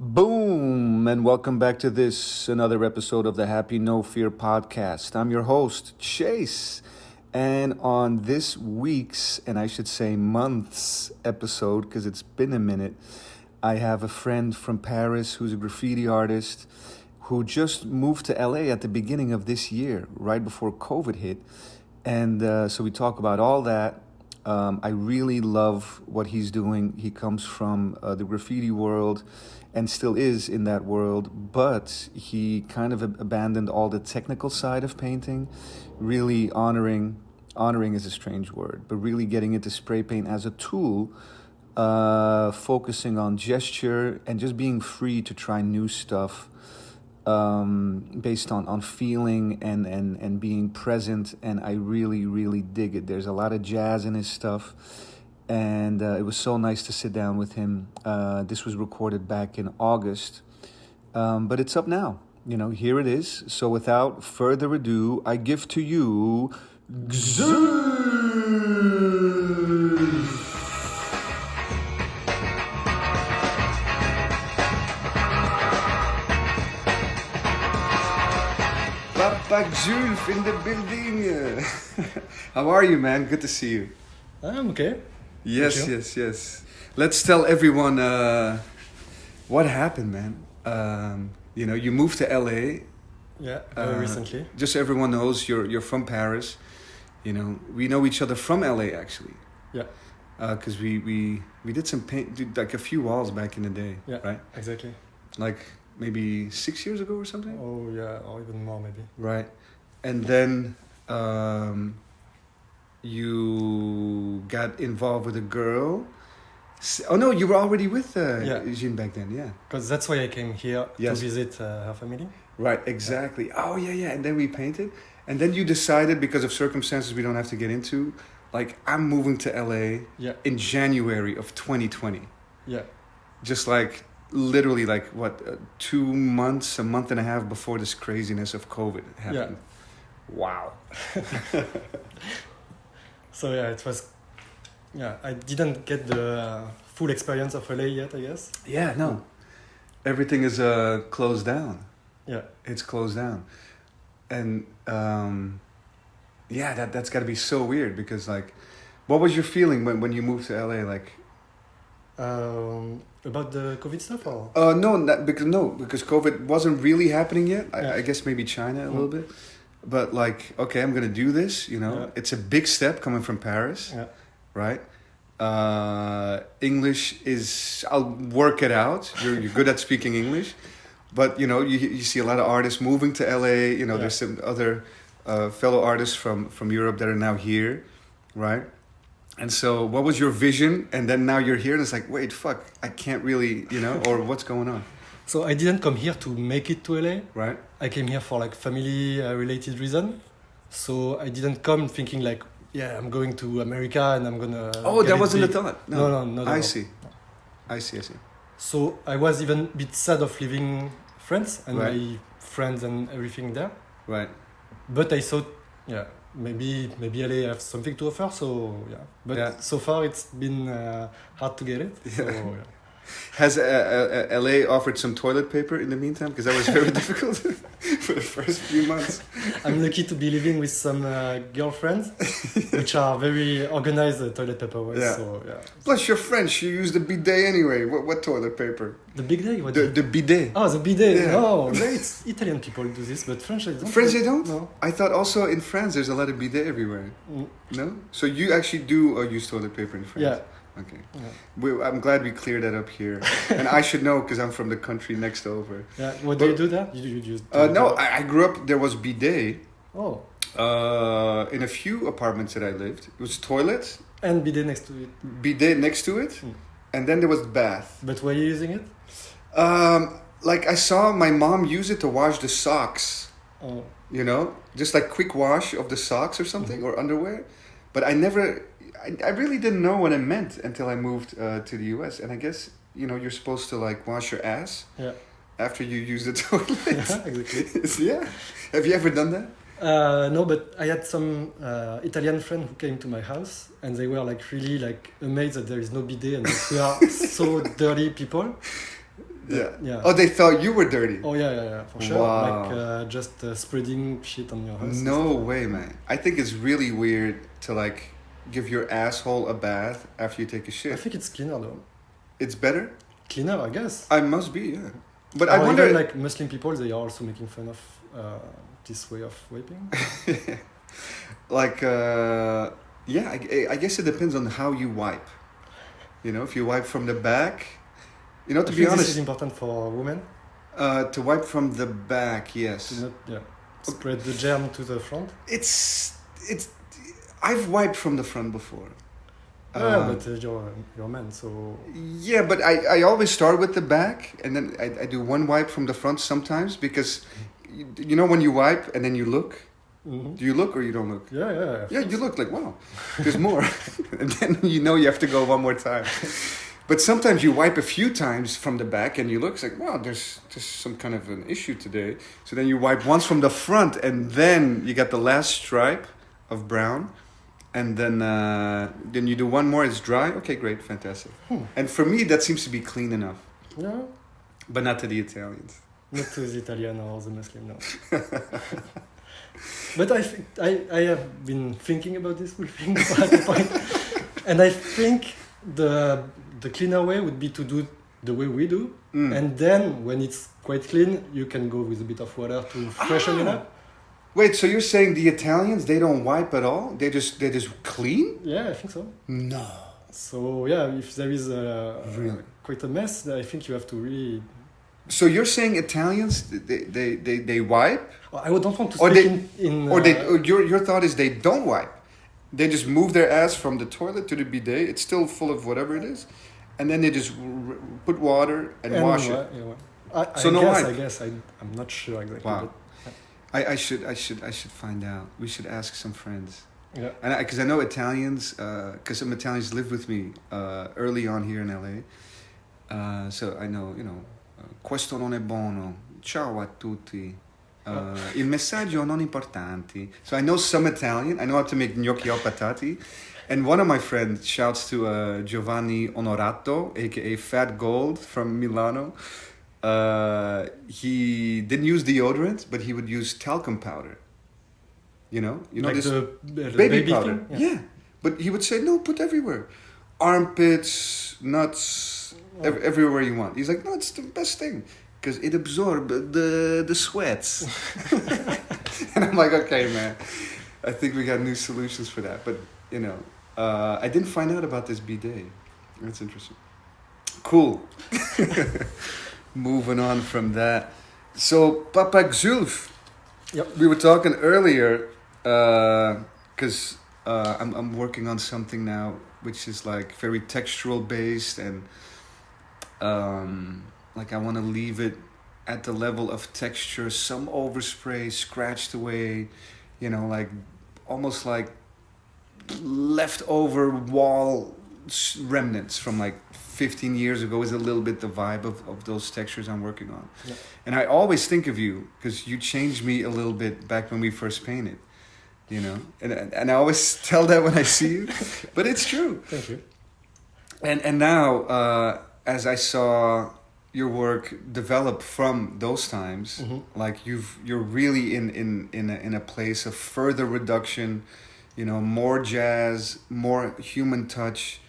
Boom, and welcome back to another episode of the Happy No Fear podcast. I'm your host, Chase, and on this week's, and I should say month's episode, because it's been a minute, I have a friend from Paris who's a graffiti artist who just moved to LA at the beginning of this year, right before COVID hit, and so we talk about all that. I really love what he's doing. He comes from the graffiti world and still is in that world, but he kind of abandoned all the technical side of painting, really honoring is a strange word, but really getting into spray paint as a tool, focusing on gesture and just being free to try new stuff based on feeling and being present. And I really dig it. There's a lot of jazz in his stuff, and it was so nice to sit down with him. This was recorded back in August, but it's up now. Here it is. So without further ado, I give to you Gsulf. Papa Gsulf in the building. How are you, man? Good to see you. I'm okay. Yes. Let's tell everyone what happened, man. You moved to LA. Yeah, very recently. Just so everyone knows, you're from Paris. We know each other from LA actually. Yeah. Because we did some paint, like a few walls back in the day. Yeah. Right. Exactly. Like maybe 6 years ago or something. Oh yeah, or even more maybe. Right. And then you got involved with a girl. Oh no, you were already with Jean back then, yeah. Because that's why I came here to visit her family. Right, exactly. Oh yeah. And then we painted. And then you decided, because of circumstances we don't have to get into, like, I'm moving to LA in January of 2020. Yeah. Just like, literally like, what, 2 months, a month and a half before this craziness of COVID happened. Yeah. Wow. So yeah, it was... Yeah, I didn't get the full experience of LA yet, I guess. Yeah, no. Everything is closed down. Yeah. It's closed down. And that's got to be so weird, because like, what was your feeling when you moved to LA? Like, about the COVID stuff, or? Because COVID wasn't really happening yet. I guess maybe China a little bit. But like, okay, I'm going to do this, It's a big step coming from Paris. Yeah. Right? English is, I'll work it out. You're good at speaking English. But, you see a lot of artists moving to LA. There's some other fellow artists from Europe that are now here, right? And so what was your vision? And then now you're here and it's like, wait, fuck, I can't really, or what's going on? So I didn't come here to make it to LA. Right. I came here for like family related reason. So I didn't come thinking like, yeah, I'm going to America and I'm gonna... Oh, that wasn't the thought. No, not at all. I see. So I was even a bit sad of leaving France and my friends and everything there. Right. But I thought, maybe LA have something to offer. So but so far it's been hard to get it. So, Has LA offered some toilet paper in the meantime? Because that was very difficult for the first few months. I'm lucky to be living with some girlfriends, which are very organized toilet paper wise. Yeah. So, Plus, you're French. You use the bidet anyway. What toilet paper? The bidet? The bidet. Oh, the bidet. Yeah. No, it's Italian people do this, but French they don't. French they don't? No. I thought also in France there's a lot of bidet everywhere. No? So you actually do use toilet paper in France? Yeah. Okay. Yeah. I'm glad we cleared that up here. And I should know because I'm from the country next over. Yeah. What do you do there? You use no, I grew up, there was bidet. Oh. In a few apartments that I lived. It was toilet. And bidet next to it. Bidet next to it. And then there was bath. But were you using it? Like I saw my mom use it to wash the socks. Oh. Just like quick wash of the socks or something, or underwear. But I really didn't know what it meant until I moved to the US. And I guess, you're supposed to like wash your ass after you use the toilet. Yeah, exactly. Yeah. Have you ever done that? No, but I had some Italian friends who came to my house and they were like really like amazed that there is no bidet and that we are so dirty people. Yeah. Oh, they thought you were dirty. Oh yeah, for sure. Wow. Like just spreading shit on your house. No way, man. I think it's really weird to like give your asshole a bath after you take a I shit. think it's cleaner though. It's better? Cleaner, I guess. I must be, yeah. But Or I wonder even, like Muslim people, they are also making fun of this way of wiping. like yeah, I guess it depends on how you wipe. You know, if you wipe from the back, you know, I to be think this honest, is important for women to wipe from the back, to yes. not spread the germ to the front. It's I've wiped from the front before. But you're a man, so Yeah, but I always start with the back, and then I do one wipe from the front sometimes, because you know when you wipe and then you look, do you look or you don't look? yeah. Yeah, you look like, wow, there's more. And then you know you have to go one more time. But sometimes you wipe a few times from the back and you look, it's like, wow, there's some kind of an issue today. So then you wipe once from the front, and then you got the last stripe of brown. And then you do one more, it's dry. Okay, great, fantastic. And for me, that seems to be clean enough. Yeah. But not to the Italians. Not to the Italian or the Muslim, no. But I have been thinking about this whole thing at the point. And I think the cleaner way would be to do the way we do. And then when it's quite clean, you can go with a bit of water to freshen it up. Wait, so you're saying the Italians, they don't wipe at all? They just clean? Yeah, I think so. No. So yeah, if there is Really? quite a mess, I think you have to really. So you're saying Italians, they wipe? I don't want to Or speak in Or your thought is they don't wipe. They just move their ass from the toilet to the bidet. It's still full of whatever it is, and then they just put water and wash it. So no wipe. I guess I'm not sure exactly. Wow. But, I should find out. We should ask some friends. yeah. And because I know Italians, because some Italians lived with me early on here in LA. So I know, you know, questo non è buono. Ciao a tutti. Il messaggio non importanti. So I know some Italian. I know how to make gnocchi al patati. And one of my friends, shouts to Giovanni Onorato, aka Fat Gold from Milano. He didn't use deodorant, but he would use talcum powder. You know like this the baby powder. thing? Yeah, but he would say no, put everywhere, armpits, nuts, everywhere you want. He's like, no, it's the best thing because it absorbs the sweats. And I'm like, okay, man, I think we got new solutions for that. But you know, I didn't find out about this bidet. That's interesting. Cool. Moving on from that. So, Papa Gsulf. Yep. We were talking earlier, because I'm working on something now, which is like very textural based, and like I want to leave it at the level of texture, some overspray, scratched away, you know, like almost like leftover wall remnants from like 15 years ago is a little bit the vibe of those textures I'm working on. Yeah. And I always think of you because you changed me a little bit back when we first painted, you know, and I always tell that when I see you, but it's true. Thank you. And now as I saw your work develop from those times, like you're really in a place of further reduction, you know, more jazz, more human touch.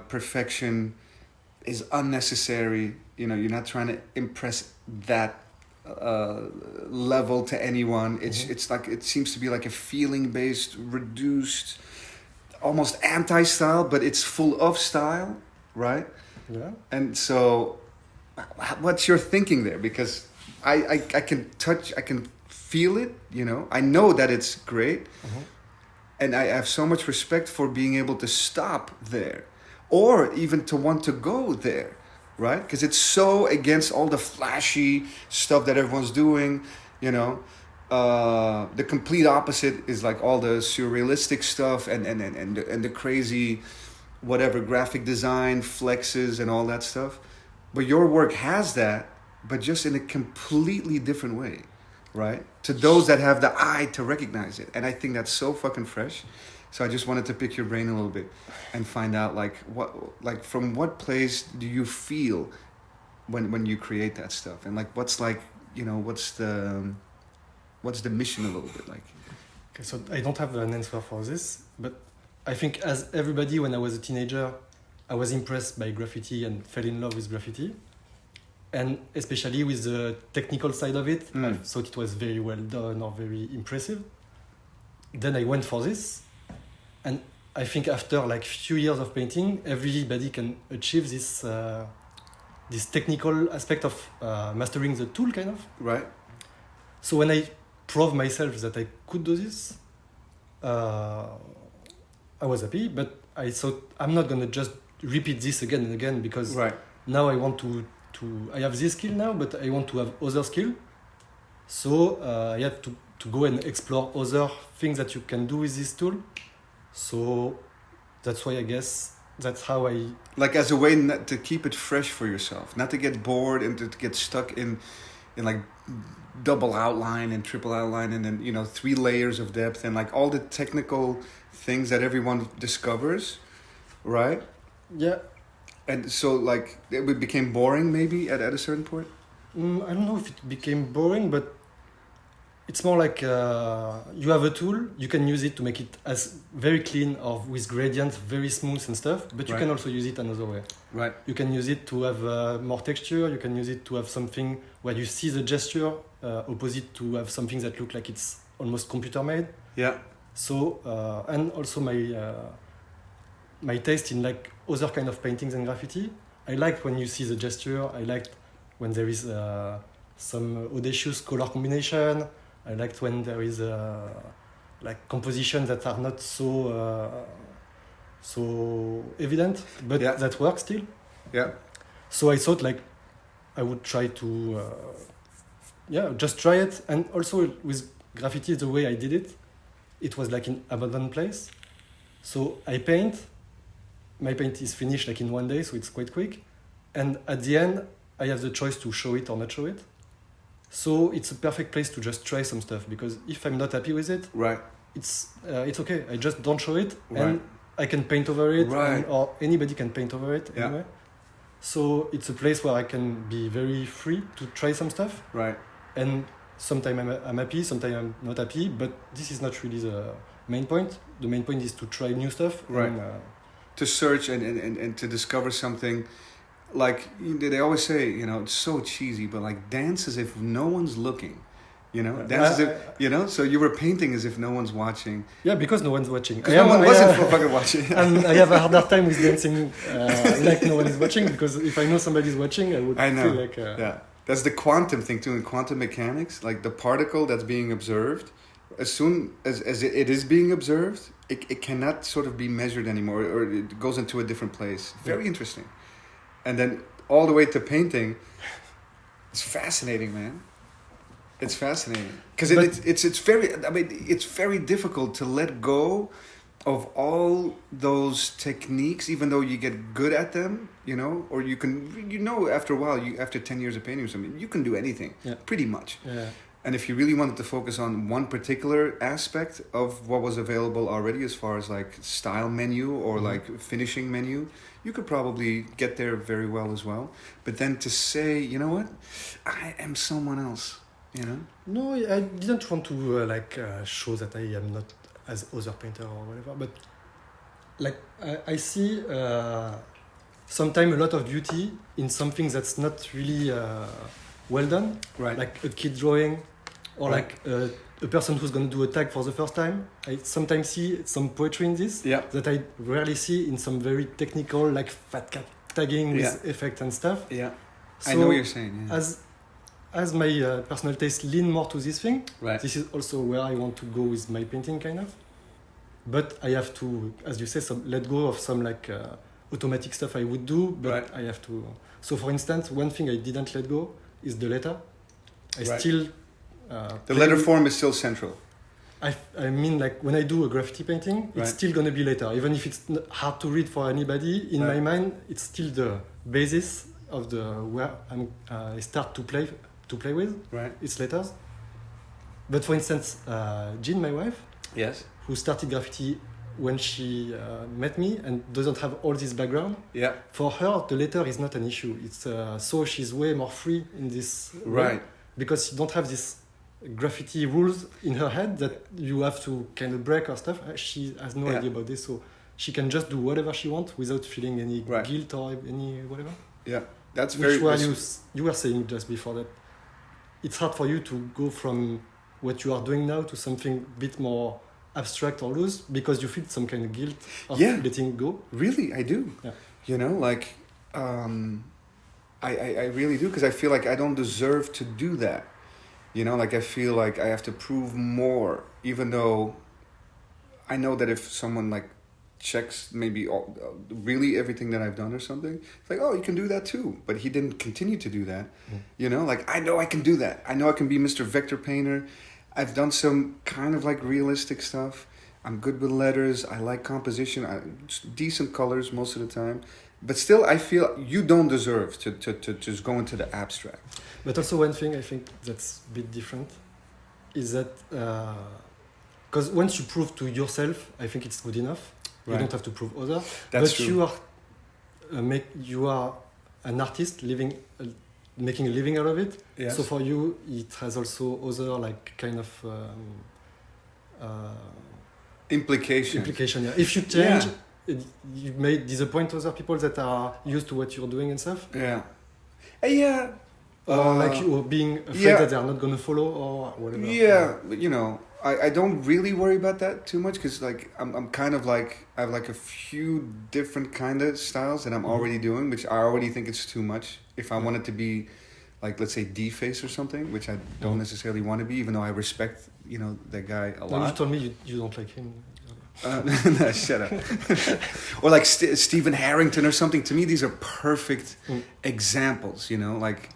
Perfection is unnecessary. You know, you're not trying to impress that level to anyone. It's like it seems to be like a feeling based, reduced, almost anti-style, but it's full of style, right? Yeah. And so, what's your thinking there? Because I can touch, I can feel it. You know, I know that it's great, and I have so much respect for being able to stop there. Or even to want to go there, right? Because it's so against all the flashy stuff that everyone's doing, you know. The complete opposite is like all the surrealistic stuff and the crazy, whatever, graphic design, flexes and all that stuff. But your work has that, but just in a completely different way, right? To those that have the eye to recognize it. And I think that's so fucking fresh. So I just wanted to pick your brain a little bit and find out like from what place do you feel when you create that stuff, and like what's like, you know, what's the mission a little bit like? Okay, so I don't have an answer for this, but I think as everybody, when I was a teenager, I was impressed by graffiti and fell in love with graffiti. And especially with the technical side of it, I thought it was very well done or very impressive. Then I went for this, and I think after like few years of painting, everybody can achieve this this technical aspect of mastering the tool, kind of. Right. So when I proved myself that I could do this, I was happy. But I thought I'm not gonna just repeat this again and again, because now I want to I have this skill now, but I want to have other skill. So I had to go and explore other things that you can do with this tool. So that's why I guess that's how I... Like as a way not to keep it fresh for yourself, not to get bored and to get stuck in like double outline and triple outline and then, you know, 3 layers of depth and like all the technical things that everyone discovers, right? Yeah. And so like it became boring maybe at a certain point? I don't know if it became boring, but it's more like you have a tool, you can use it to make it as very clean or with gradients, very smooth and stuff, but you can also use it another way. Right. You can use it to have more texture, you can use it to have something where you see the gesture, opposite to have something that looks like it's almost computer made. Yeah. So, and also my taste in like other kind of paintings and graffiti. I like when you see the gesture. I liked when there is some audacious color combination. I liked when there is like compositions that are not so evident, but that work still. Yeah. So I thought like I would try to just try it. And also with graffiti, the way I did it, it was like in abandoned place. So I paint. My paint is finished like in one day, so it's quite quick. And at the end, I have the choice to show it or not show it. So it's a perfect place to just try some stuff, because if I'm not happy with it, it's okay. I just don't show it, and I can paint over it, or anybody can paint over it anyway. So it's a place where I can be very free to try some stuff. Right. And sometimes I'm happy, sometimes I'm not happy, but this is not really the main point. The main point is to try new stuff. Right. And, to search and to discover something. Like they always say, you know, it's so cheesy, but like dance as if no one's looking, you know, dance as if, you know, so you were painting as if no one's watching. Yeah, because no one's watching. No one wasn't fucking watching. And I have a harder time with dancing like no one is watching, because if I know somebody's watching, I would feel like... Yeah, that's the quantum thing too, in quantum mechanics, like the particle that's being observed, as soon as it is being observed, it cannot sort of be measured anymore, or it goes into a different place. Very interesting. And then all the way to painting, it's fascinating, man. It's fascinating because it's very. I mean, it's very difficult to let go of all those techniques, even though you get good at them. You know, or you can. You know, after a while, after 10 years of painting or something, you can do anything, pretty much. Yeah. And if you really wanted to focus on one particular aspect of what was available already, as far as like style menu or like finishing menu, you could probably get there very well as well. But then to say, you know what, I am someone else, you know? No, I didn't want to show that I am not as other painter or whatever. But like I see sometimes a lot of beauty in something that's not really well done. Right. Like a kid drawing, or like a person who's going to do a tag for the first time. I sometimes see some poetry in this that I rarely see in some very technical, like fat cat tagging with effect and stuff. Yeah, so I know what you're saying. Yeah. As my personal taste lean more to this thing, this is also where I want to go with my painting, kind of. But I have to, as you say, let go of some like automatic stuff I would do, but I have to. So for instance, one thing I didn't let go is the letter. I still... the letter form is still central. I mean, like when I do a graffiti painting, it's still going to be letter. Even if it's hard to read for anybody, in my mind, it's still the basis of the where I start to play with. Right. It's letters. But for instance, Jean, my wife, yes, who started graffiti when she met me and doesn't have all this background, Yeah. for her the letter is not an issue. It's so she's way more free in this way, Right. because you don't have this graffiti rules in her head that you have to kind of break or stuff. She has no Yeah. idea about this, so she can just do whatever she wants without feeling any Right. guilt or any whatever. Yeah. That's Which very. were you were saying just before that it's hard for you to go from what you are doing now to something a bit more abstract or loose because you feel some kind of guilt of Yeah. letting go. Really, I do. Yeah. You know, like, I really do, because I feel like I don't deserve to do that. You know, like I feel like I have to prove more, even though I know that if someone like checks maybe really everything that I've done or something, it's like, oh, you can do that too. But he didn't continue to do that. You know, like I know I can do that. I know I can be Mr. Vector Painter. I've done some kind of like realistic stuff. I'm good with letters. I like composition. Decent colors most of the time. But still, I feel you don't deserve to just go into the abstract. But also one thing I think that's a bit different is that because once you prove to yourself, I think it's good enough. You Right. don't have to prove others. That's but true. you are an artist living, making a living out of it. Yes. So for you, it has also other like kind of Implication. implication. Yeah. If you change, Yeah. you may disappoint other people that are used to what you're doing and stuff. Yeah. Yeah. Or like you being afraid yeah. that they are not gonna follow or whatever. Yeah, but, you know, I don't really worry about that too much, because like I'm kind of like I have like a few different kind of styles that I'm already doing, which I already think it's too much. If I want it to be like, let's say, D-Face or something, which I don't necessarily want to be, even though I respect, you know, that guy a No, you lot. told me you don't like him. No, shut up. Or like Stephen Harrington or something. To me, these are perfect examples, you know, like,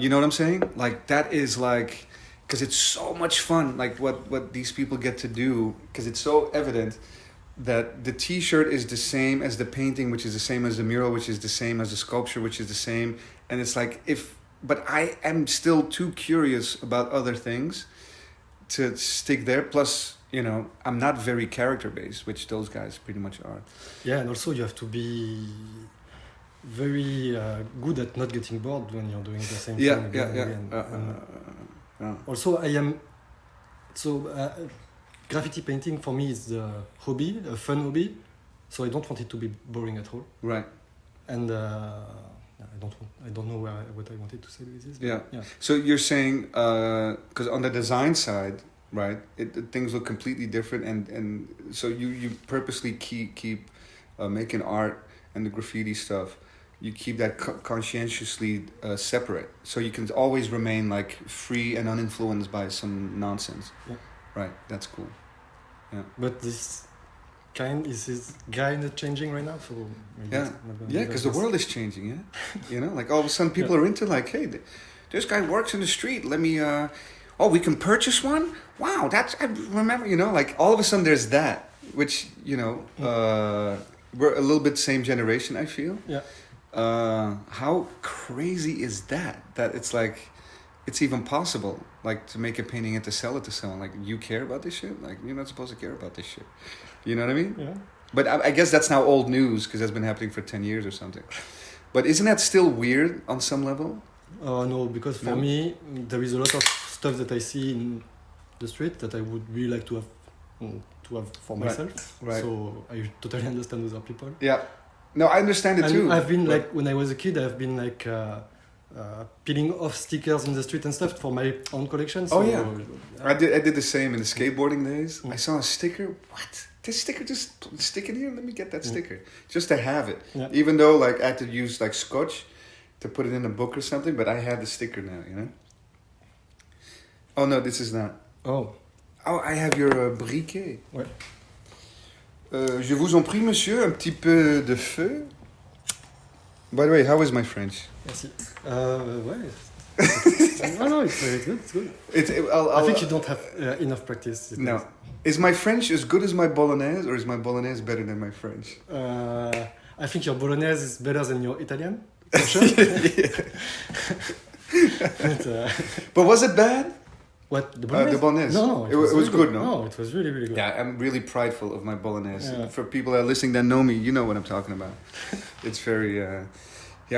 you know what I'm saying? Like, that is like, because it's so much fun, like what these people get to do, because it's so evident that the t-shirt is the same as the painting, which is the same as the mural, which is the same as the sculpture, which is the same. And it's like, but I am still too curious about other things to stick there. Plus, you know, I'm not very character-based, which those guys pretty much are. Yeah, and also you have to be very good at not getting bored when you're doing the same thing again and again. Also, I am graffiti painting for me is the hobby, a fun hobby. So I don't want it to be boring at all. Right. And I don't know what I wanted to say with this. Yeah. Yeah. So you're saying, because on the design side, right, things look completely different, and so you purposely keep making art and the graffiti stuff. You keep that conscientiously separate, so you can always remain like free and uninfluenced by some nonsense. Yeah. Right. That's cool. Yeah. But this is kind of changing right now. So maybe Yeah. it's not gonna Yeah, be because like the this. world is changing. Yeah. You know, like all of a sudden people are into like, hey, this guy works in the street. Let me. Oh, we can purchase one. Wow, I remember. You know, like all of a sudden there's that, which you know, we're a little bit same generation. I feel. Yeah. How crazy is that? That it's like, it's even possible, like to make a painting and to sell it to someone. Like, you care about this shit? Like, you're not supposed to care about this shit. You know what I mean? Yeah. But I guess that's now old news, because that's been happening for 10 years or something. But isn't that still weird on some level? No, because for me, there is a lot of stuff that I see in the street that I would really like to have for myself. Right. So I totally understand other people. Yeah. No, I understand it And too. I've been like, when I was a kid, I've been like peeling off stickers in the street and stuff for my own collection. So, Oh, yeah. I did the same in the skateboarding days. I saw a sticker. What? This sticker, just stick it here. Let me get that sticker, just to have it. Yeah. Even though like I had to use like scotch to put it in a book or something, but I had the sticker now. You know. Oh no, this is not. Oh. Oh, I have your briquet. Ouais. Je vous en prie, monsieur, un petit peu de feu. By the way, how is my French? Merci. Ouais. No, it's good. It's good. I think you don't have enough practice. No. Is my French as good as my Bolognese, or is my Bolognese better than my French? I think your Bolognese is better than your Italian. For sure. But was it bad? What, the bolognese? The bolognese. No, It was really good, no? No, it was really, really good. Yeah, I'm really prideful of my bolognese. Yeah. For people that are listening that know me, you know what I'm talking about. It's very...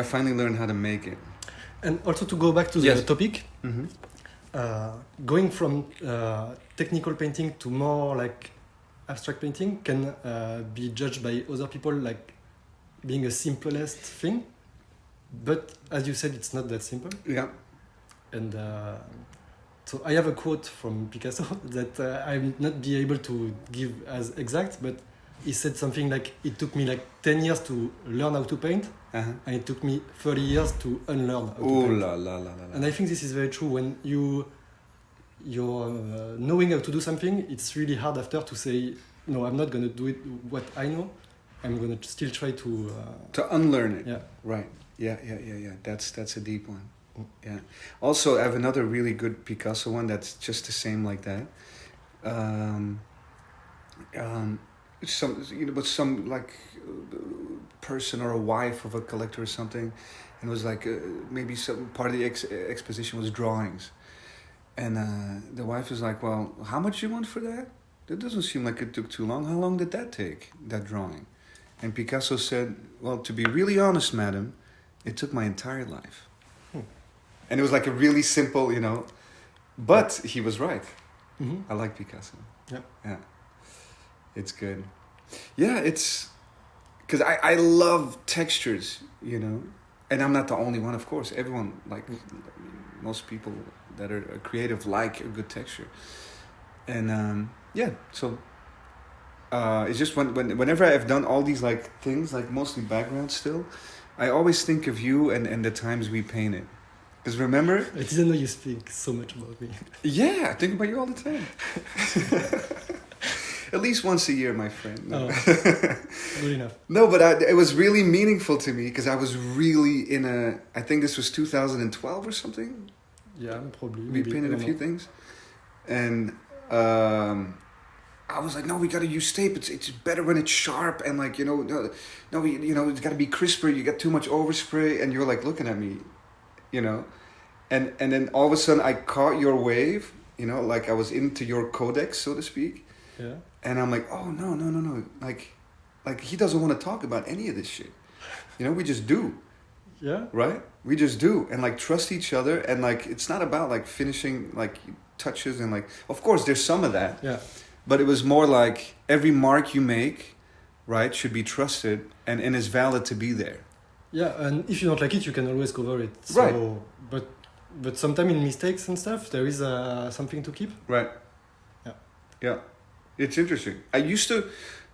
I finally learned how to make it. And also to go back to Yes. the topic, Mm-hmm. going from technical painting to more like abstract painting can be judged by other people like being a simplest thing. But as you said, it's not that simple. Yeah. And so I have a quote from Picasso that I will not be able to give as exact, but he said something like, it took me like 10 years to learn how to paint, Uh-huh. and it took me 30 years to unlearn how to Ooh paint. la la la la. And I think this is very true. When you're knowing how to do something, it's really hard after to say, no, I'm not going to do it what I know. I'm going to still try to... To unlearn it. yeah. Right. Yeah. That's a deep one. Yeah. Also, I have another really good Picasso one that's just the same like that. But some like person or a wife of a collector or something, and it was like maybe some part of the exposition was drawings, and the wife was like, "Well, how much you want for that? That doesn't seem like it took too long. How long did that take? That drawing?" And Picasso said, "Well, to be really honest, madam, it took my entire life." And it was like a really simple, but he was right. Mm-hmm. I like Picasso. Yeah. It's good. Yeah, it's... Because I love textures, And I'm not the only one, of course. Everyone, like most people that are creative, like a good texture. And so... it's just whenever I've done all these like things, like mostly background still, I always think of you and the times we painted. Because remember... I didn't know you speak so much about me. Yeah, I think about you all the time. At least once a year, my friend. No. Oh, good enough. No, but it was really meaningful to me because I was really in a... I think this was 2012 or something. Yeah, probably. We maybe, painted I a don't few know. things. And I was like, no, we got to use tape. It's better when it's sharp. And like, it's got to be crisper. You get too much overspray. And you're like looking at me, And then all of a sudden I caught your wave, like I was into your codex, so to speak. Yeah. And I'm like, oh, no. Like he doesn't want to talk about any of this shit. We just do. Yeah. Right? We just do. And like trust each other. And like, it's not about like finishing like touches and like, of course there's some of that. Yeah. But it was more like every mark you make, right, should be trusted and is valid to be there. Yeah, and if you don't like it, you can always cover it. So, Right. But sometimes in mistakes and stuff, there is something to keep. Right. Yeah. Yeah. It's interesting. I used to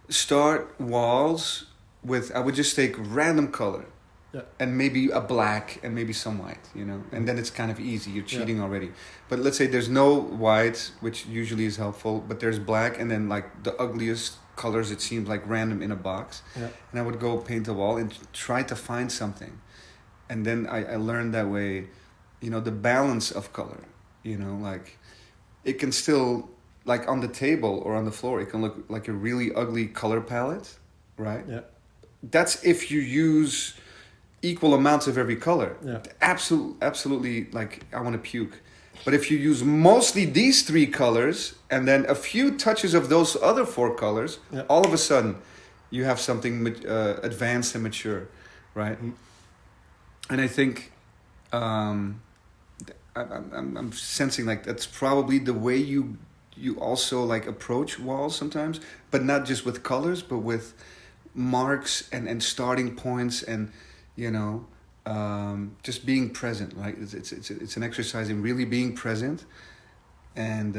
start walls with, I would just take random color. Yeah. And maybe a black and maybe some white, And then it's kind of easy. You're cheating already. But let's say there's no white, which usually is helpful, but there's black and then like the ugliest colors, it seems like random in a box. Yeah. And I would go paint a wall and try to find something. And then I learned that way, the balance of color, like it can still, like on the table or on the floor, it can look like a really ugly color palette, right? Yeah. That's if you use equal amounts of every color. Yeah. Absolutely, like I want to puke. But if you use mostly these three colors and then a few touches of those other four colors, all of a sudden you have something advanced and mature, right? Mm. And I think I'm sensing like that's probably the way you also like approach walls sometimes, but not just with colors, but with marks and starting points and just being present. Right, it's an exercise in really being present, and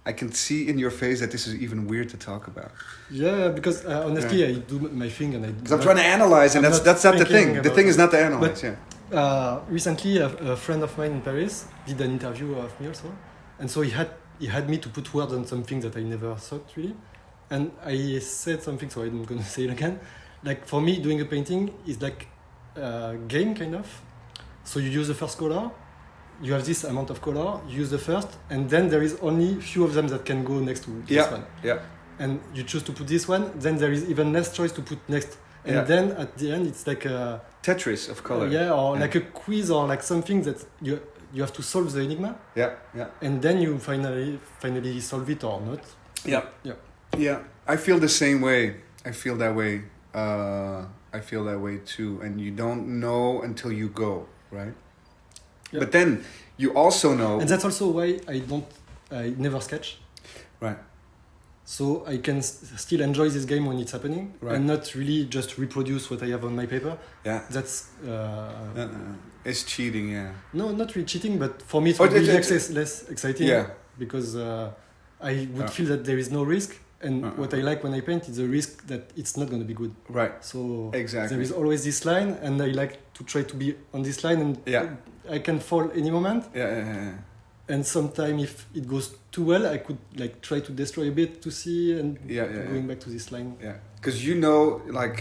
I can see in your face that this is even weird to talk about. Yeah, because honestly, I do my thing and I. Because I'm trying to analyze, and that's not the thing. The thing is not to analyze. But, recently, a friend of mine in Paris did an interview of me also, and so he had me to put words on something that I never thought really, and I said something, so I'm gonna say it again. Like for me, doing a painting is like a game kind of. So you use the first color, you have this amount of color, you use the first, and then there is only few of them that can go next to this one. Yeah. And you choose to put this one, then there is even less choice to put next. And then at the end, it's like a Tetris of color. or like a quiz or like something that you have to solve the enigma, Yeah. and then you finally solve it or not. Yeah. Yeah. Yeah. I feel the same way. I feel that way. I feel that way too. And you don't know until you go, right? Yeah. But then you also know. And that's also why I never sketch. Right. So I can still enjoy this game when it's happening, Right. and not really just reproduce what I have on my paper. Yeah. That's It's cheating, yeah. no, not really cheating, but for me it Oh, would be it's- less exciting. Yeah. Because I would feel that there is no risk, and what I like when I paint is the risk that it's not going to be good. Right. So Exactly. there is always this line, and I like to try to be on this line, and Yeah. I can fall any moment. Yeah. And sometimes if it goes too well, I could like try to destroy a bit to see, and going back to this line. Yeah. Because you know, like,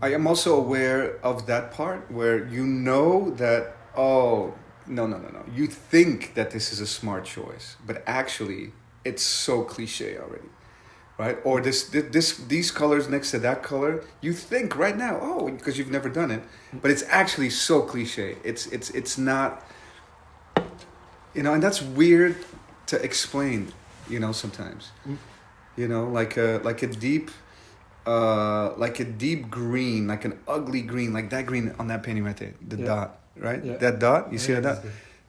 I am also aware of that part where you know that, oh, no. You think that this is a smart choice, but actually it's so cliche already. Right? Or these colors next to that color, you think right now, oh, because you've never done it, but it's actually so cliche. It's not, you know, and that's weird to explain, you know, sometimes. You know, like a deep green, like an ugly green, like that green on that painting right there, the dot, right? Yeah. That dot, you see that dot?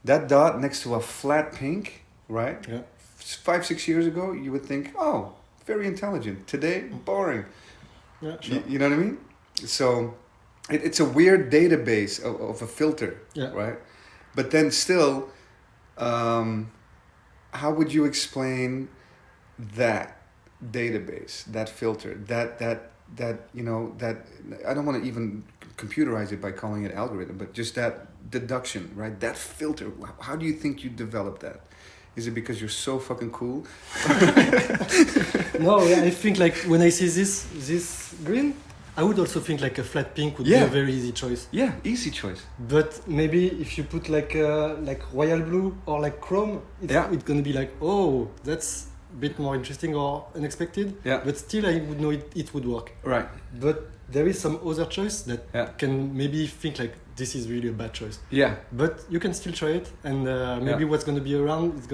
That dot next to a flat pink, right? Yeah. 5-6 years ago, you would think, oh, very intelligent. Today, boring. Yeah, sure. You know what I mean? So it's a weird database of a filter, right? But then still, how would you explain that database, that filter, that you know, that I don't want to even computerize it by calling it algorithm, but just that deduction, right? That filter. How do you think you developed that? Is it because you're so fucking cool? No, I think like when I see this green, I would also think like a flat pink would be a very easy choice. Yeah, easy choice. But maybe if you put like royal blue or like chrome, it's gonna be like, oh, that's a bit more interesting or unexpected. Yeah. But still, I would know it would work. Right. But there is some other choice that can maybe think like this is really a bad choice. Yeah. But you can still try it, and maybe what's gonna be around is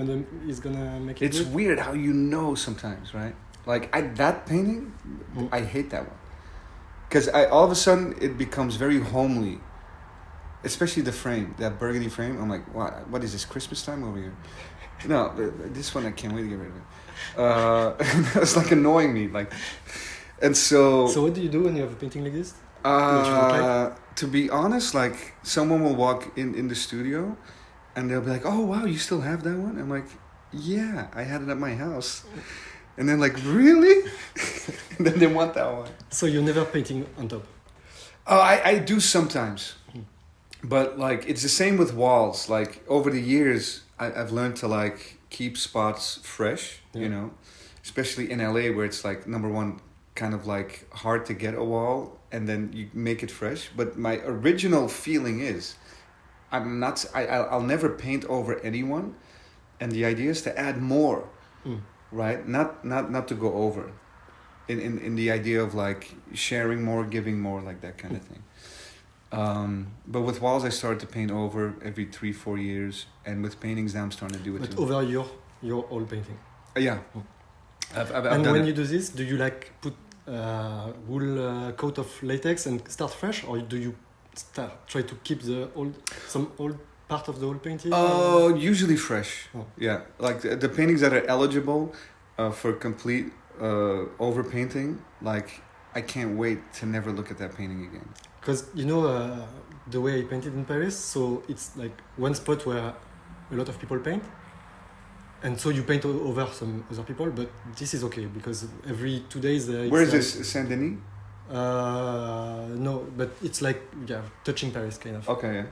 gonna make it. It's good. weird how you know sometimes, right? Like that painting, I hate that one. Because all of a sudden it becomes very homely, especially the frame, that burgundy frame. I'm like, what is this, Christmas time over here? No, this one I can't wait to get rid of it. It's like annoying me, like, and so. So what do you do when you have a painting like this? To be honest, like someone will walk in the studio, and they'll be like, "Oh wow, you still have that one?" I'm like, "Yeah, I had it at my house." And then like, really? And then they want that one. So you're never painting on top? Oh, I do sometimes. But like, it's the same with walls. Like over the years, I've learned to like keep spots fresh, you know, especially in LA where it's like, number one, kind of like hard to get a wall and then you make it fresh. But my original feeling is I'll never paint over anyone. And the idea is to add more. Right, not to go over, in the idea of like sharing more, giving more, like that kind of thing. But with walls, I started to paint over every 3-4 years, and with paintings now I'm starting to do it but too. Over your old painting. Yeah, I've and done when it. you do this, do you like put wool coat of latex and start fresh, or do you try to keep some old part of the whole painting? Oh, usually fresh. Oh. Yeah, like the paintings that are eligible for complete overpainting, like I can't wait to never look at that painting again. Because you know the way I painted in Paris, so it's like one spot where a lot of people paint, and so you paint over some other people, but this is okay because every 2 days. Where is this, Saint Denis? No, but it's like touching Paris kind of. Okay. Yeah.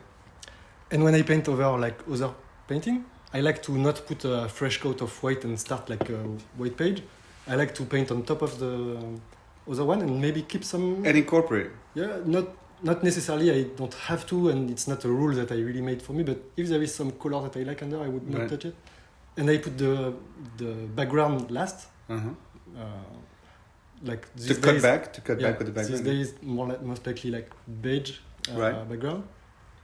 And when I paint over like other painting, I like to not put a fresh coat of white and start like a white page. I like to paint on top of the other one and maybe keep some. And incorporate. Yeah, not necessarily. I don't have to, and it's not a rule that I really made for me. But if there is some color that I like under, I would not touch it. And I put the background last. Like to cut back with the background. These days, most likely like beige background.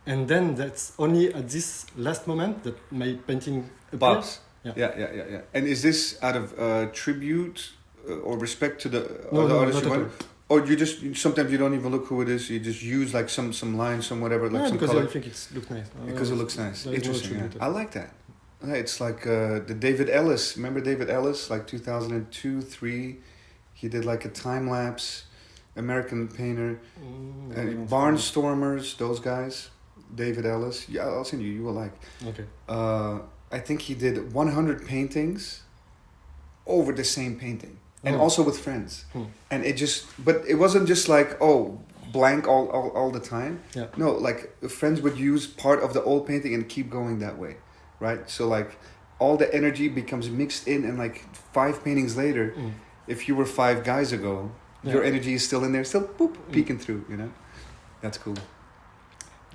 and then that's only at this last moment that my painting appears. Bob's. Yeah. Yeah. And is this out of tribute or respect to the No, other no, artists not you at went? Or sometimes you don't even look who it is. You just use like some lines, some whatever, like some because color. I think it looks nice. Because it looks nice. there is no Interesting. tribute. I like that. It's like the David Ellis. Remember David Ellis? Like 2002, 3. He did like a time lapse. American painter. Barnstormers. Those guys. David Ellis. Yeah, I'll send you. You will like. Okay. I think he did 100 paintings over the same painting. And Oh. also with friends. And but it wasn't just like, blank all the time. Yeah. No, like friends would use part of the old painting and keep going that way, right? So like all the energy becomes mixed in, and like 5 paintings later, if you were 5 guys ago, your energy is still in there, still peeking through, you know? That's cool.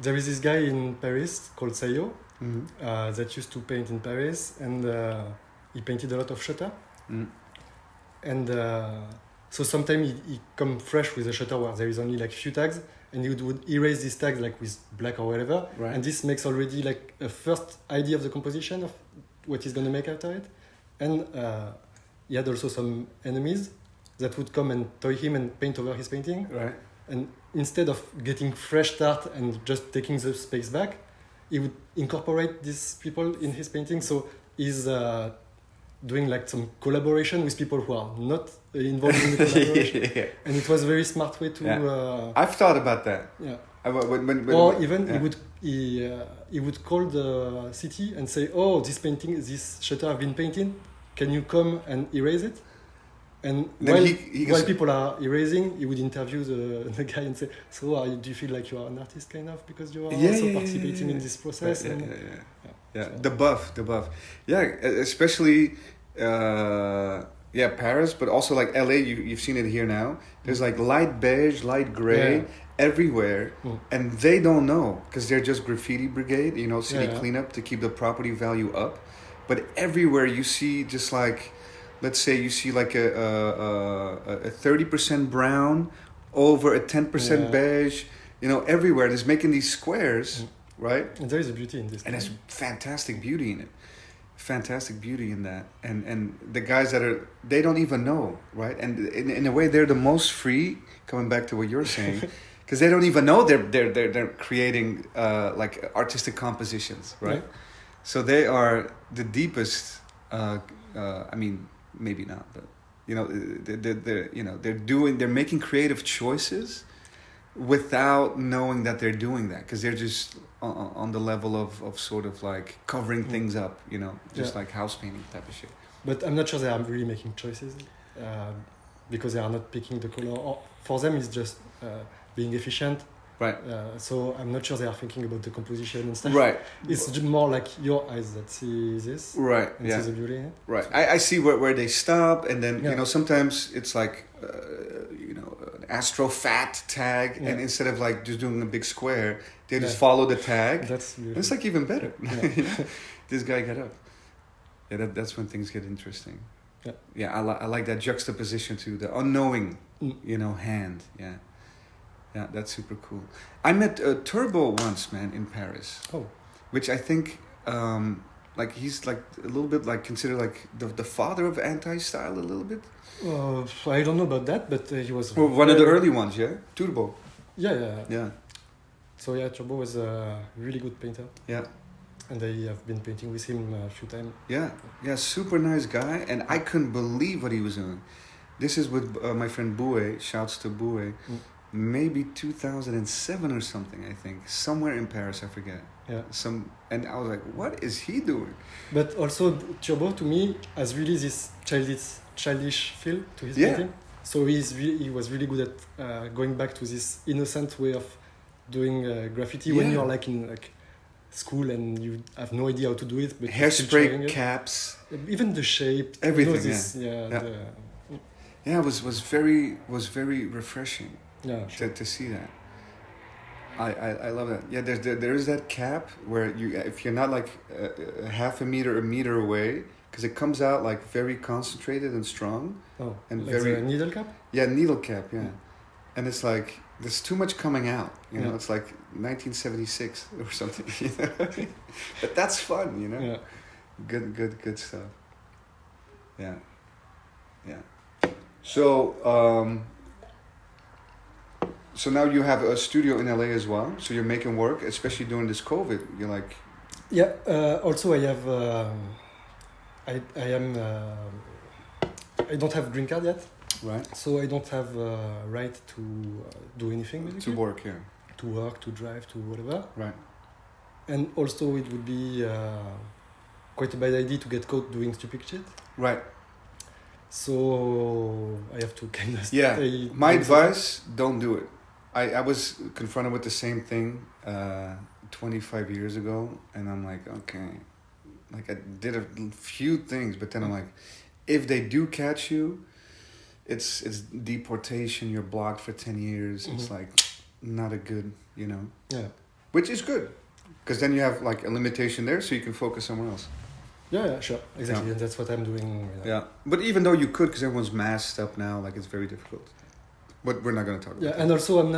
There is this guy in Paris called Sayo that used to paint in Paris, and he painted a lot of shutter. And so sometimes he come fresh with a shutter where there is only like few tags, and he would erase these tags like with black or whatever. Right. And this makes already like a first idea of the composition of what he's gonna make after it. And he had also some enemies that would come and toy him and paint over his painting. Right. And instead of getting fresh start and just taking the space back, he would incorporate these people in his painting. So he's doing like some collaboration with people who are not involved in the collaboration. Yeah. And it was a very smart way to I've thought about that. yeah. Or Even he would call the city and say, "Oh, this shutter have been painted. Can you come and erase it?" And Then while people are erasing, he would interview the guy and say, "So, do you feel like you are an artist, kind of, because you are also participating in this process?" Yeah. The buff. Yeah, especially Paris, but also like LA. You've seen it here now. There's like light beige, light gray everywhere, and they don't know because they're just graffiti brigade, city cleanup to keep the property value up. But everywhere you see just like, let's say you see like a 30% brown over a 10% beige, everywhere. There's making these squares, right? And there is a beauty in this. And there's fantastic beauty in it. Fantastic beauty in that. And the guys they don't even know, right? And in a way, they're the most free, coming back to what you're saying, because they don't even know they're creating like artistic compositions, right? So they are the deepest, I mean, maybe not, but they're making creative choices without knowing that they're doing that, because they're just on the level of sort of like covering things up, like house painting type of shit. But I'm not sure they are really making choices because they are not picking the color. Or for them, it's just being efficient. Right. So I'm not sure they are thinking about the composition and stuff. Right. It's just more like your eyes that see this. Right. And see the beauty in it. Right. I see where they stop, and then sometimes it's like an astrofat tag, and instead of like just doing a big square, they just follow the tag. That's beautiful. It's like even better. This guy got up. Yeah, that's when things get interesting. Yeah. I like that juxtaposition to the unknowing, hand. Yeah, that's super cool. I met Turbo once, man, in Paris. Oh. Which I think, like he's like a little bit like considered like the father of anti-style a little bit. I don't know about that, but he was... Well, one of the early ones, yeah? Turbo. Yeah. So Turbo was a really good painter. Yeah. And I have been painting with him a few times. Yeah, super nice guy. And I couldn't believe what he was doing. This is with my friend Boué, shouts to Boué. Maybe 2007 or something, I think. Somewhere in Paris, I forget. Yeah. And I was like, what is he doing? But also, Turbo, to me, has really this childish feel to his painting. So he was really good at going back to this innocent way of doing graffiti when you're like in like school and you have no idea how to do it. But hairspray caps, even the shape, everything. It was very refreshing. Yeah, sure. To see that. I love that. Yeah, there is that cap where if you're not like a half a meter away, because it comes out like very concentrated and strong. Oh, and like very the needle cap. Yeah, needle cap. Yeah, and it's like there's too much coming out. You know, it's like 1976 or something. You know? But that's fun, you know. Yeah. Good stuff. Yeah. So, so now you have a studio in LA as well. So you're making work, especially during this COVID. You're like. Yeah. Also, I have. I am. I don't have green card yet. Right. So I don't have right to do anything basically. To work, yeah. To work, to drive, to whatever. Right. And also it would be quite a bad idea to get caught doing stupid shit. Right. So I have to kind of stay. My advice: don't do it. I was confronted with the same thing 25 years ago, and I'm like, okay, like I did a few things, but then I'm like, if they do catch you, it's deportation. You're blocked for 10 years. It's like not a good, you know. Yeah. Which is good, because then you have like a limitation there, so you can focus somewhere else. Yeah, sure, exactly, and that's what I'm doing. Yeah, but even though you could, because everyone's masked up now, like it's very difficult. But we're not going to talk about that. Yeah, and also I'm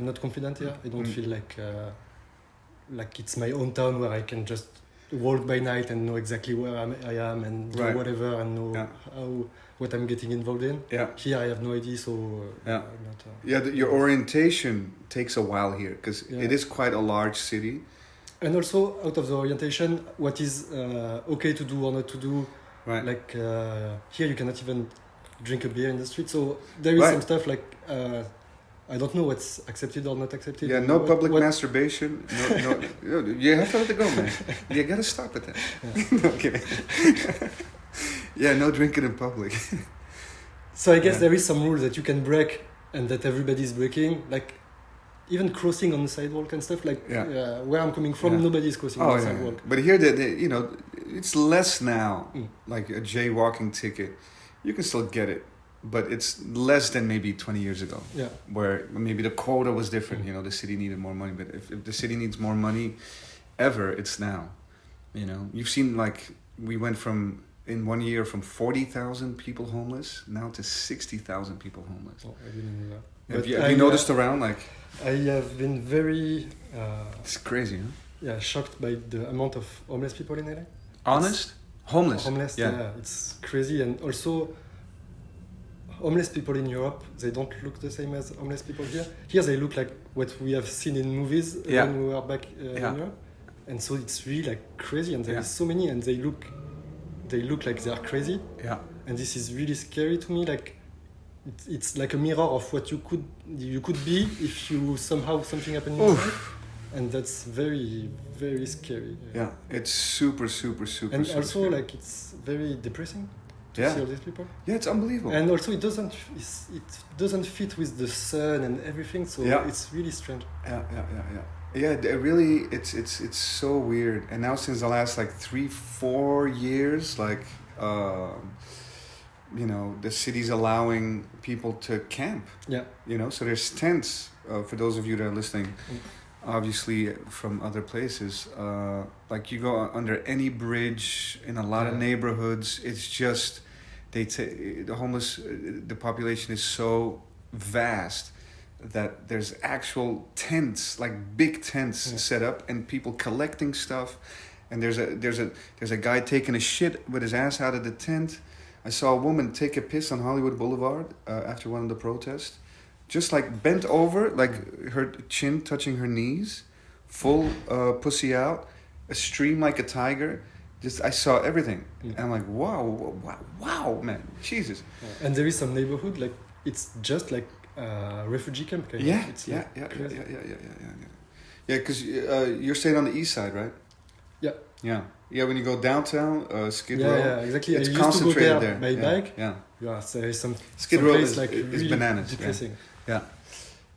not confident here. I don't feel like it's my own town where I can just walk by night and know exactly where I am and do whatever and know what I'm getting involved in. Yeah. Here I have no idea, so I'm not. Your orientation takes a while here because it is quite a large city. And also, out of the orientation, what is okay to do or not to do. Right. Like here, you cannot even drink a beer in the street. So there is some stuff like I don't know what's accepted or not accepted. Yeah, no public masturbation. No, you have to let it go, man. You gotta stop at that. No kidding. Yeah, no drinking in public. So I guess there is some rules that you can break and that everybody's breaking. Like even crossing on the sidewalk and stuff. Like where I'm coming from, nobody's crossing on the sidewalk. But here, you know, it's less now. Like a jaywalking ticket, you can still get it, but it's less than maybe 20 years ago. Yeah. Where maybe the quota was different. You know, the city needed more money. But if the city needs more money, ever, it's now. You know, you've seen like we went from in 1 year from 40,000 people homeless now to 60,000 people homeless. Oh, I didn't know that. Have you noticed around like? I have been very. It's crazy, huh? Yeah, shocked by the amount of homeless people in LA. Honest? Homeless. Homeless, yeah, it's crazy. And also, homeless people in Europe, they don't look the same as homeless people here. Here they look like what we have seen in movies when we were back in Europe. And so it's really like crazy, and there is so many, and they look like they are crazy. Yeah. And this is really scary to me. Like, it's like a mirror of what you could be if you somehow something happened in your life. And that's very, very scary. Yeah, it's super, super, super. And super also, scary. like, it's very depressing to see all these people. Yeah, it's unbelievable. And also, it doesn't fit with the sun and everything. So it's really strange. Yeah, really, it's so weird. And now since the last like 3-4 years, like, you know, the city's allowing people to camp. Yeah. You know, so there's tents for those of you that are listening. Obviously from other places, like you go under any bridge in a lot of neighborhoods, it's just the homeless, the population is so vast that there's actual tents, like big tents set up, and people collecting stuff, and there's a guy taking a shit with his ass out of the tent. I saw a woman take a piss on Hollywood Boulevard after one of the protests. Just like bent over, like her chin touching her knees, full pussy out, a stream like a tiger. Just I saw everything, and I'm like, wow, man, Jesus. Yeah. And there is some neighborhood like it's just like a refugee camp. Kind of. Yeah, it's yeah. Because you're staying on the east side, right? Yeah. When you go downtown, Skid Row. Yeah, exactly. It's I used concentrated to go there by bike. Yeah. Yeah, so there is some Skid Row place is like really bananas. Depressing.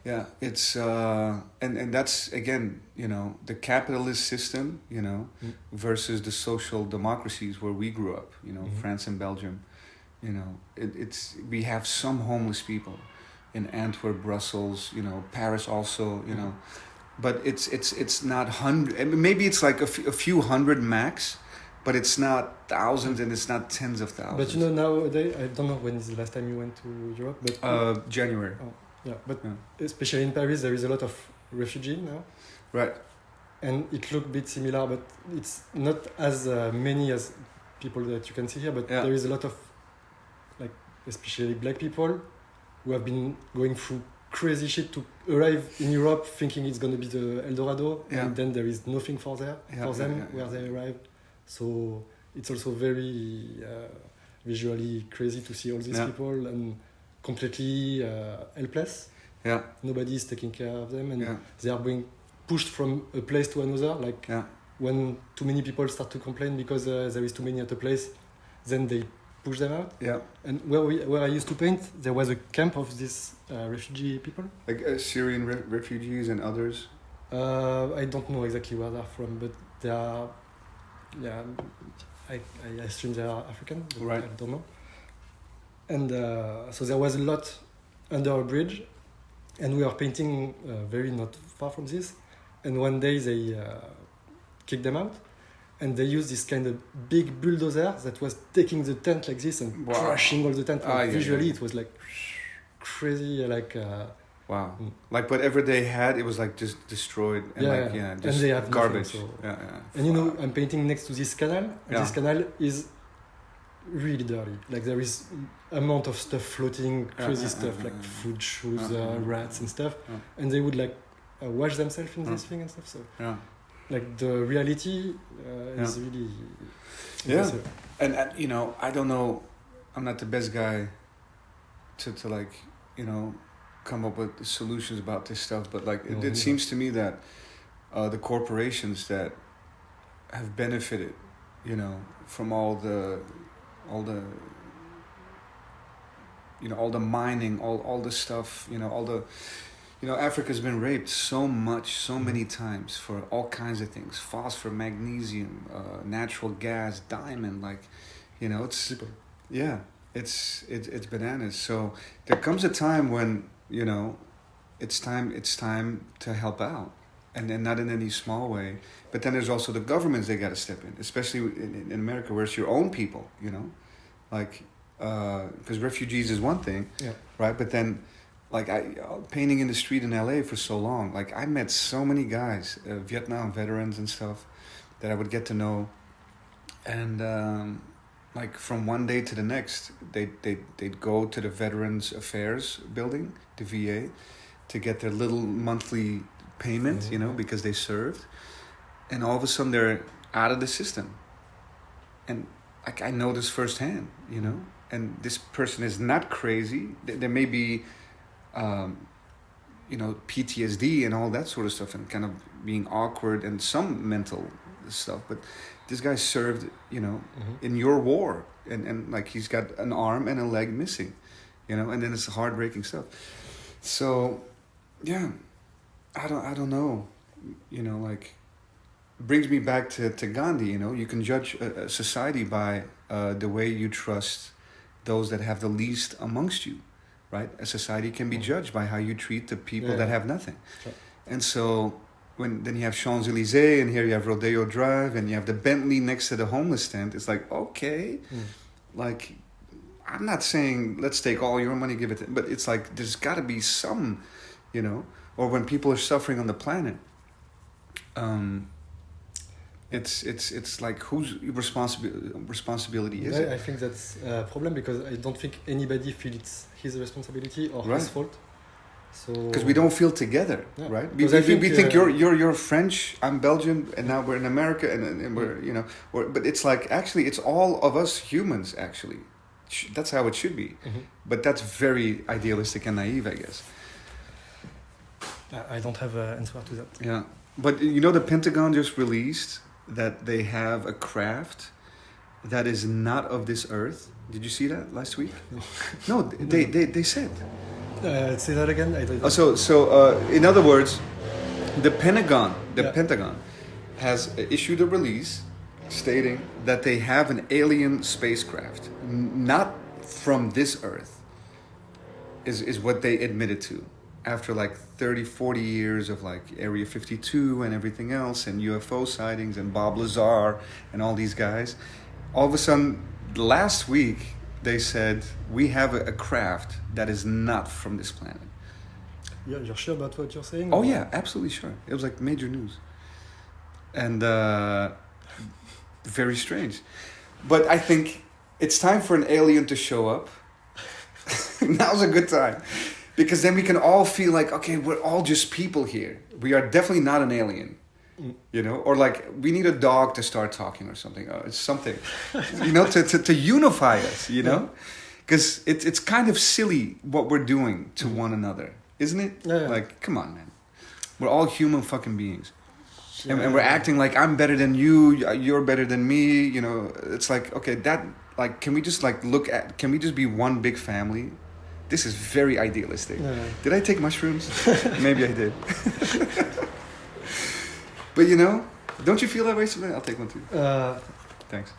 Yeah, it's and that's again, you know, the capitalist system, you know, versus the social democracies where we grew up, you know, France and Belgium, you know, it's we have some homeless people in Antwerp, Brussels, you know, Paris also, you know, but it's not maybe it's like a few hundred max, but it's not thousands and it's not tens of thousands. But you know, nowadays, I don't know when is the last time you went to Europe, but January. Yeah, but especially in Paris, there is a lot of refugees now. Right. And it looks a bit similar, but it's not as many as people that you can see here. But there is a lot of, like, especially black people who have been going through crazy shit to arrive in Europe thinking it's going to be the El Dorado, and then there is nothing for them where they arrive. So it's also very visually crazy to see all these people and completely helpless. Yeah. Nobody is taking care of them, and they are being pushed from a place to another. Like when too many people start to complain because there is too many at a place, then they push them out. Yeah. And where I used to paint, there was a camp of these refugee people. Like Syrian refugees and others? I don't know exactly where they're from, but they are, I assume they are African, but right. I don't know. And so there was a lot under a bridge, and we were painting very not far from this. And one day they kicked them out, and they used this kind of big bulldozer that was taking the tent like this and crushing all the tent. Visually, it was like crazy, like. Wow! Like whatever they had, it was like just destroyed and just and they have garbage. Nothing, so. And you know, I'm painting next to this canal. And this canal is really dirty. Like there is amount of stuff floating, crazy stuff like food, shoes, rats and stuff. And they would like wash themselves in this thing and stuff. So like the reality is really impressive. And you know, I don't know, I'm not the best guy to like, you know, come up with solutions about this stuff, but like it seems to me that the corporations that have benefited, you know, from all the you know, all the mining, all the stuff, you know, Africa's been raped so much, so many times for all kinds of things: phosphor, magnesium, natural gas, diamond. Like, you know, it's it's bananas. So there comes a time when, you know, it's time to help out, and then not in any small way. But then there's also the governments, they got to step in, especially in America, where it's your own people, you know, like because refugees is one thing, right? But then, like painting in the street in LA for so long, like I met so many guys, Vietnam veterans and stuff, that I would get to know, and like from one day to the next, they'd go to the Veterans Affairs building, the VA, to get their little monthly payment, you know, because they served, and all of a sudden they're out of the system, and like I know this firsthand, you know, and this person is not crazy. There may be, you know, PTSD and all that sort of stuff, and kind of being awkward and some mental stuff, but this guy served, you know, in your war, and like he's got an arm and a leg missing, you know, and then it's heartbreaking stuff. So, yeah, I don't know, you know, like, brings me back to Gandhi. You know, you can judge a society by the way you trust those that have the least amongst you, right? A society can be judged by how you treat the people that have nothing, and so. Then you have Champs-Élysées, and here you have Rodeo Drive, and you have the Bentley next to the homeless tent. It's like, okay, like, I'm not saying let's take all your money, give it, but it's like there's got to be some, you know, or when people are suffering on the planet, it's like whose responsibility is it? I think that's a problem, because I don't think anybody feels it's his responsibility or his fault. So because we don't feel together, right? We think you're French, I'm Belgian, and now we're in America, and we're, you know, but it's like actually it's all of us humans actually. That's how it should be, but that's very idealistic and naive, I guess. I don't have an answer to that. Yeah, but you know, the Pentagon just released that they have a craft that is not of this earth. Did you see that last week? No, they said. Say that again. I don't. So in other words, the Pentagon has issued a release stating that they have an alien spacecraft, not from this Earth, is what they admitted to, after like 30-40 years of like Area 52 and everything else, and UFO sightings and Bob Lazar and all these guys. All of a sudden, last week, they said, we have a craft that is not from this planet. you're sure about what you're saying? Oh or- yeah, absolutely sure. It was like major news, and very strange. But I think it's time for an alien to show up. Now's a good time, because then we can all feel like, okay, we're all just people here. We are definitely not an alien, you know, or like we need a dog to start talking or something. It's something, you know, to unify us, you know, because it's kind of silly what we're doing to one another, isn't it? Yeah. Like, come on, man. We're all human fucking beings. Yeah. And we're acting like I'm better than you, you're better than me, you know. It's like, okay, that, like, can we just can we just be one big family? This is very idealistic. Yeah. Did I take mushrooms? Maybe I did. But you know, don't you feel that way sometimes? I'll take one too. Thanks.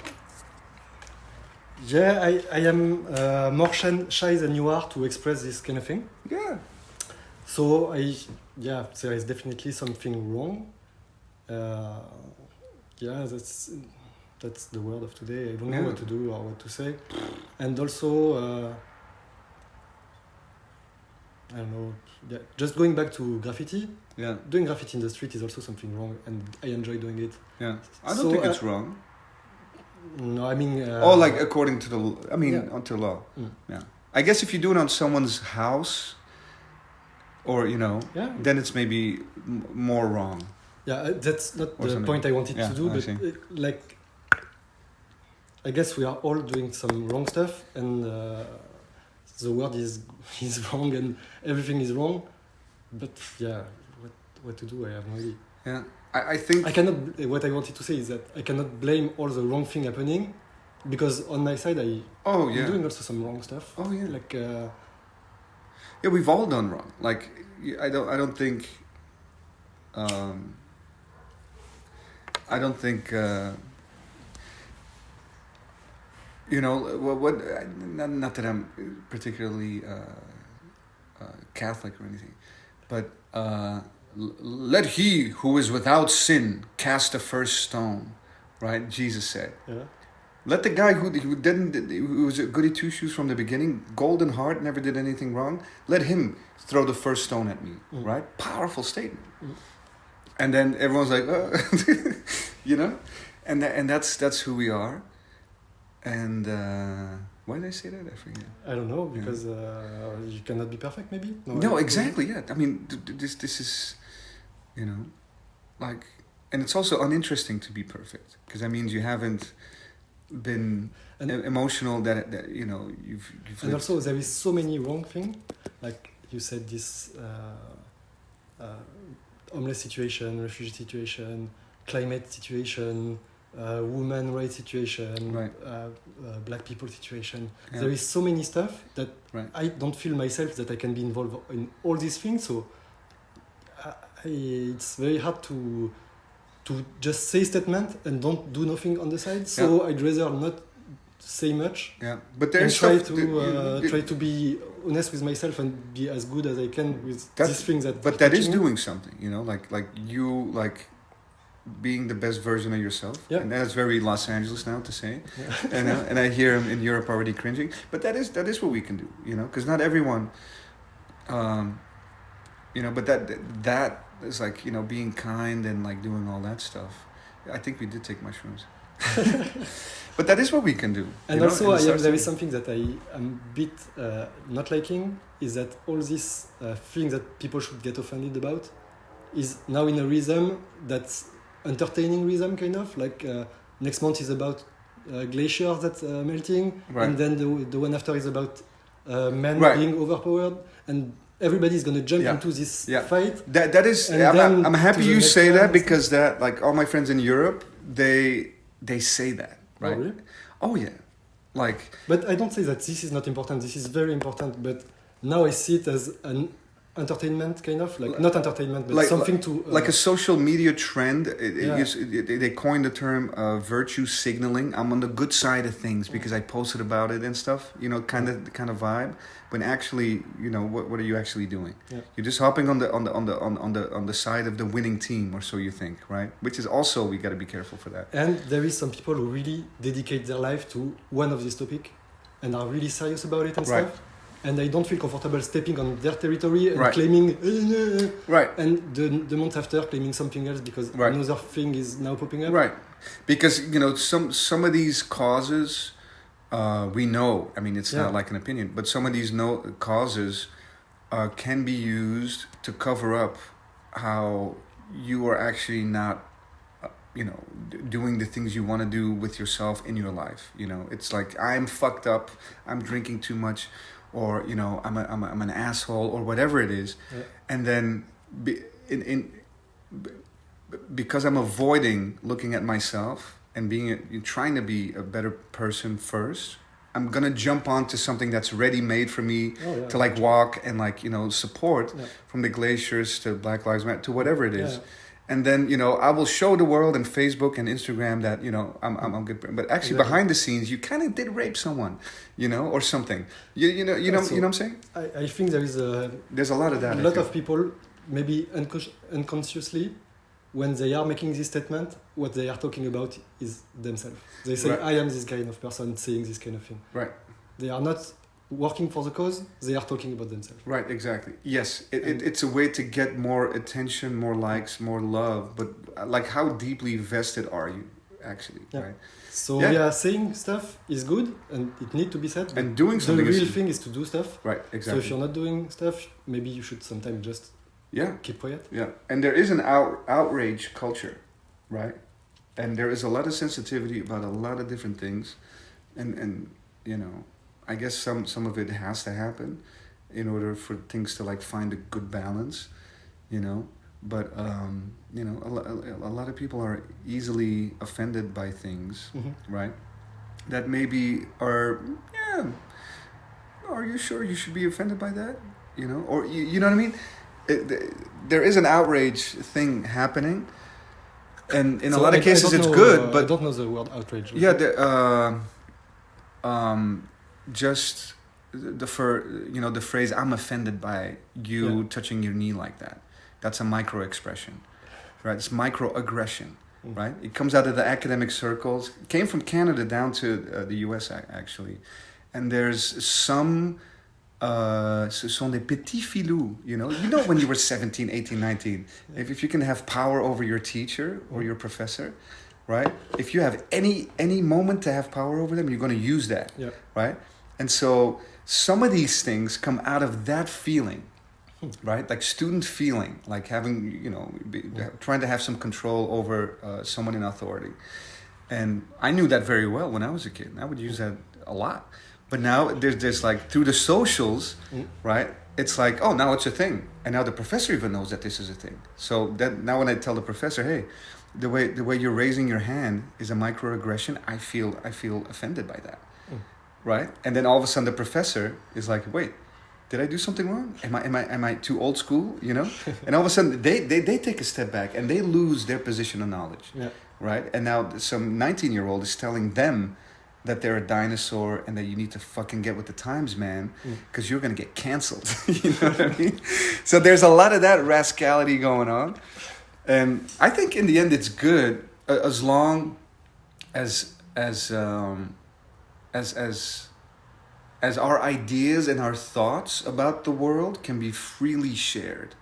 Yeah, I am more shy than you are to express this kind of thing. Yeah. So there is definitely something wrong. That's the word of today. I don't know what to do or what to say. And also, I don't know. Yeah, just going back to graffiti. Yeah. Doing graffiti in the street is also something wrong, and I enjoy doing it. Yeah. I don't think it's wrong. No, I mean. Like according to the, until law. Mm. Yeah. I guess if you do it on someone's house, or you know, then it's maybe more wrong. Yeah, that's not Or the something. point I wanted to do, I but see. like, I guess we are all doing some wrong stuff, and the world is wrong, and everything is wrong. But yeah, what to do? I have no idea. Yeah. I think. I cannot. What I wanted to say is that I cannot blame all the wrong thing happening, because on my side I'm doing also some wrong stuff. Oh yeah. Like. Yeah, we've all done wrong. Like, I don't think. I don't think. You know what? Not that I'm particularly Catholic or anything, but let he who is without sin cast the first stone, right? Jesus said. Yeah. Let the guy who was a goody two shoes from the beginning, golden heart, never did anything wrong. Let him throw the first stone at me, right? Powerful statement. And then everyone's like, you know, and that's who we are. And why did I say that? I forget. I don't know, because you cannot be perfect, maybe. No, exactly. Yeah, I mean, this is, you know, like, and it's also uninteresting to be perfect, because that means you haven't been emotional that you know you've and lived. also there is so many wrong things, like you said, this homeless situation, refugee situation, climate situation, women rights situation, Right. Black people situation. Yeah. There is so many stuff that Right. I don't feel myself that I can be involved in all these things, so it's very hard to just say statement and don't do nothing on the side. So I'd rather not say much. Yeah, but And there's try stuff to try to be honest with myself and be as good as I can with these things that. But that is doing something, you know, like you like being the best version of yourself. Yeah. And that's very Los Angeles now to say. Yeah. And I hear him in Europe already cringing. But that is what we can do, you know, because not everyone, you know, but that is like, you know, being kind and like doing all that stuff. I think we did take mushrooms. But that is what we can do. And you know, also, and there is something that I am a bit not liking, is that all these things that people should get offended about is now in a rhythm that's entertaining rhythm, kind of. Like next month is about glaciers that's melting, Right. and then the one after is about men Right. being overpowered, and everybody's going to jump Yeah. into this Yeah. fight. That is. And I'm then happy to the you next say one that, and because that, like, all my friends in Europe, they say that, right? Oh, really? Oh yeah, like. But I don't say that this is not important. This is very important. But now I see it as an entertainment, kind of, like not entertainment, but something to like a social media trend. Yeah. They coined the term virtue signaling. I'm on the good side of things because I posted about it and stuff. You know, kind of vibe. When actually, you know, what are you actually doing? Yeah. You're just hopping on the side of the winning team, or so you think, right? Which is also, we got to be careful for that. And there is some people who really dedicate their life to one of this topic and are really serious about it and Right. stuff. and I don't feel comfortable stepping on their territory and Right. claiming Right. and the month after claiming something else because Right. another thing is now popping up. Right, because some of these causes we know. I mean, it's not like an opinion, but some of these causes can be used to cover up how you are actually not, doing the things you want to do with yourself in your life. It's like I'm fucked up, I'm drinking too much, or I'm an asshole or whatever it is, and then because I'm avoiding looking at myself and trying to be a better person first, I'm gonna jump onto something that's ready made for me to like walk and like support from the glaciers to Black Lives Matter to whatever it is. And then I will show the world on Facebook and Instagram that I'm good, but actually behind the scenes you kind of did rape someone, or something. You know what I'm saying? I think there's a lot of that. A lot of people maybe unconsciously, when they are making this statement, what they are talking about is themselves. They say, I am this kind of person saying this kind of thing. Right. They are not working for the cause, they are talking about themselves. Right, exactly. Yes, it's a way to get more attention, more likes, more love, but like how deeply vested are you actually, right? So saying stuff is good and it needs to be said. And doing something the real thing is to do stuff. Right, exactly. So if you're not doing stuff, maybe you should sometimes just keep quiet. Yeah, and there is an outrage culture, right? And there is a lot of sensitivity about a lot of different things, and I guess some of it has to happen in order for things to like find a good balance, but a lot of people are easily offended by things, right? That maybe are you sure you should be offended by that? Or you know what I mean? There is an outrage thing happening, and in a lot of cases it's good, but I don't know the word outrage. Just the phrase "I'm offended by you touching your knee like that." That's a micro-expression, right? It's microaggression, right? It comes out of the academic circles. It came from Canada down to the U.S. actually, and there's some. Ce sont des petits filous, when you were 17, 18, 19, if you can have power over your teacher or your professor, right? If you have any moment to have power over them, you're going to use that, right? And so some of these things come out of that feeling, right? Like student feeling, like having, trying to have some control over someone in authority. And I knew that very well when I was a kid. I would use that a lot. But now there's like through the socials, right? It's like, oh, now it's a thing, and now the professor even knows that this is a thing. So that now when I tell the professor, hey, the way you're raising your hand is a microaggression, I feel offended by that, right? And then all of a sudden the professor is like, wait, did I do something wrong? Am I too old school? And all of a sudden they take a step back and they lose their position of knowledge, right? And now some 19-year-old is telling them that they're a dinosaur and that you need to fucking get with the times, man, because you're going to get canceled. You know what I mean? So there's a lot of that rascality going on. And I think in the end it's good as long as our ideas and our thoughts about the world can be freely shared,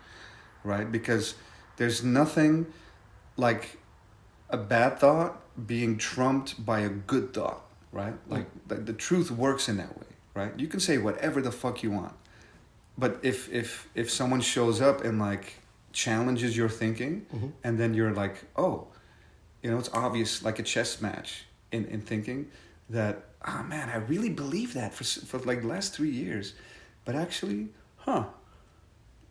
right? Because there's nothing like a bad thought being trumped by a good thought. Right? Like the truth works in that way, right? You can say whatever the fuck you want. But if someone shows up and like challenges your thinking, and then you're like, oh, it's obvious, like a chess match in thinking that, oh man, I really believe that for like the last 3 years. But actually,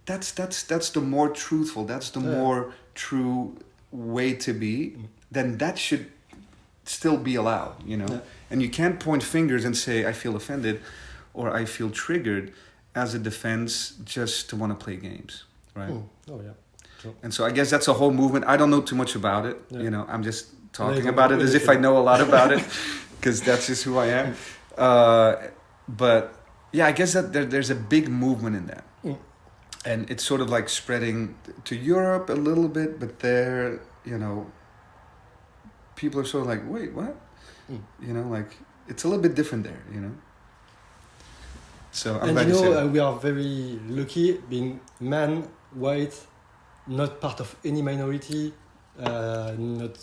that's the more truthful, that's the more true way to be, then that should still be allowed, And you can't point fingers and say, I feel offended or I feel triggered as a defense just to want to play games, right? Sure. And so I guess that's a whole movement. I don't know too much about it. I'm just talking about it as if I know a lot about it because that's just who I am. But yeah, I guess that there's a big movement in that. And it's sort of like spreading to Europe a little bit, but there, people are sort of like, wait, what? Like it's a little bit different there, So I'm And glad you said that. we are very lucky being man, white, not part of any minority, not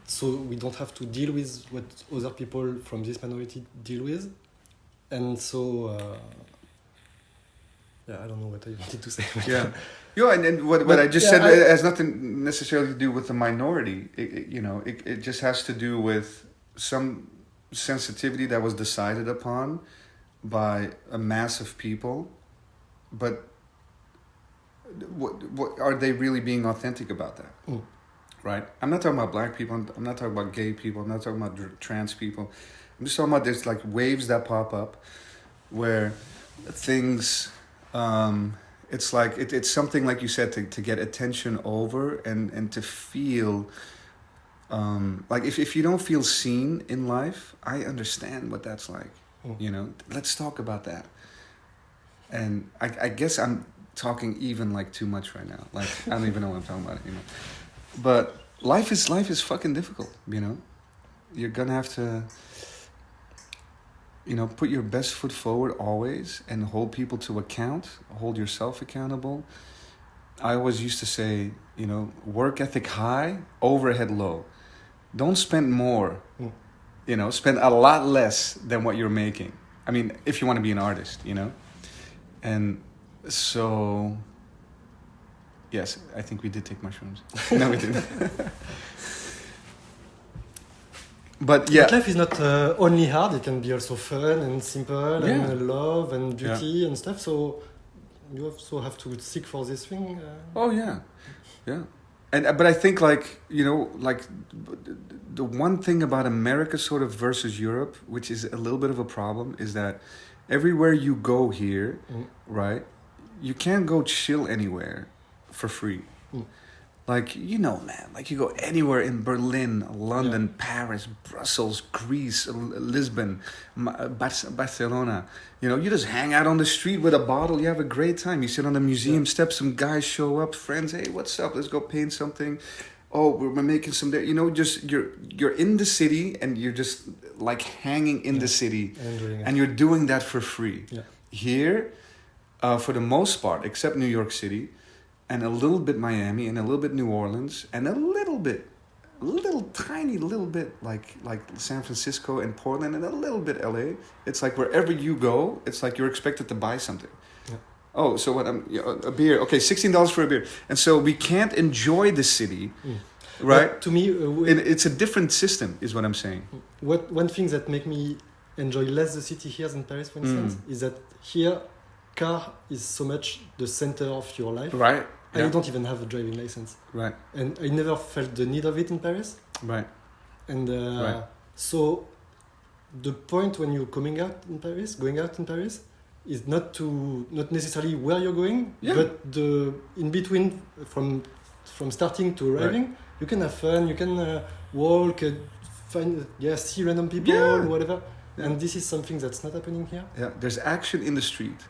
so we don't have to deal with what other people from this minority deal with, and so I don't know what I wanted to say. Yeah. And what I just said has nothing necessarily to do with the minority. It just has to do with some sensitivity that was decided upon by a mass of people, but what are they really being authentic about that? Right? I'm not talking about black people. I'm not talking about gay people. I'm not talking about trans people. I'm just talking about there's like waves that pop up where things, it's like, it's something like you said to get attention over and to feel, like if you don't feel seen in life, I understand what that's like. Let's talk about that. And I guess I'm talking even like too much right now. Like I don't even know what I'm talking about anymore. But life is fucking difficult. You're gonna have to, put your best foot forward always and hold people to account. Hold yourself accountable. I always used to say, work ethic high, overhead low. Don't spend more. Spend a lot less than what you're making. I mean, if you want to be an artist, And so, yes, I think we did take mushrooms. No, we didn't. But yeah. But life is not only hard, it can be also fun and simple and love and beauty and stuff. So you also have to seek for this thing. Oh, yeah. Yeah. But I think like the one thing about America sort of versus Europe, which is a little bit of a problem, is that everywhere you go here, right, you can't go chill anywhere for free. Like, man, like you go anywhere in Berlin, London, Paris, Brussels, Greece, Lisbon, Barcelona. You just hang out on the street with a bottle. You have a great time. You sit on the museum steps. Some guys show up, friends. Hey, what's up? Let's go paint something. Oh, we're making some there. Just you're in the city and you're just like hanging in the city. And you're doing that for free. Yeah. Here, for the most part, except New York City, and a little bit Miami, and a little bit New Orleans, and a little tiny little bit like San Francisco and Portland, and a little bit LA. It's like wherever you go, it's like you're expected to buy something. Yeah. Oh, so what? A beer. Okay, $16 for a beer, and so we can't enjoy the city, right? But to me, it's a different system, is what I'm saying. One thing that make me enjoy less the city here than Paris, for instance, is that here, car is so much the center of your life. Right. I don't even have a driving license. Right. And I never felt the need of it in Paris. Right. And so the point when you're going out in Paris, is not necessarily where you're going, but the in between from starting to arriving, you can have fun, you can walk, see random people, whatever. Yeah. And this is something that's not happening here. Yeah, there's action in the street.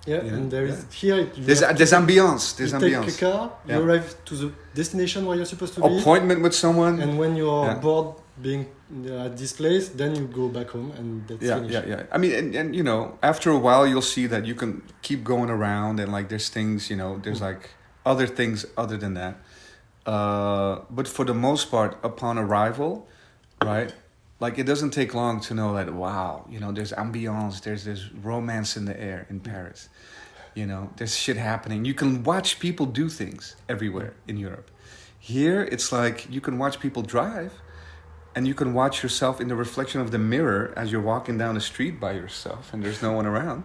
Yeah, and there is here. There's ambiance. There's ambiance. You take a car, you arrive to the destination where you're supposed to be. Appointment with someone. And when you're bored being at this place, then you go back home and that's finished. Yeah. I mean, and after a while, you'll see that you can keep going around and like there's things, there's like other things other than that. But for the most part, upon arrival, right? Like, it doesn't take long to know that, wow, there's ambiance, there's romance in the air in Paris. There's shit happening. You can watch people do things everywhere in Europe. Here, it's like you can watch people drive and you can watch yourself in the reflection of the mirror as you're walking down the street by yourself and there's no one around,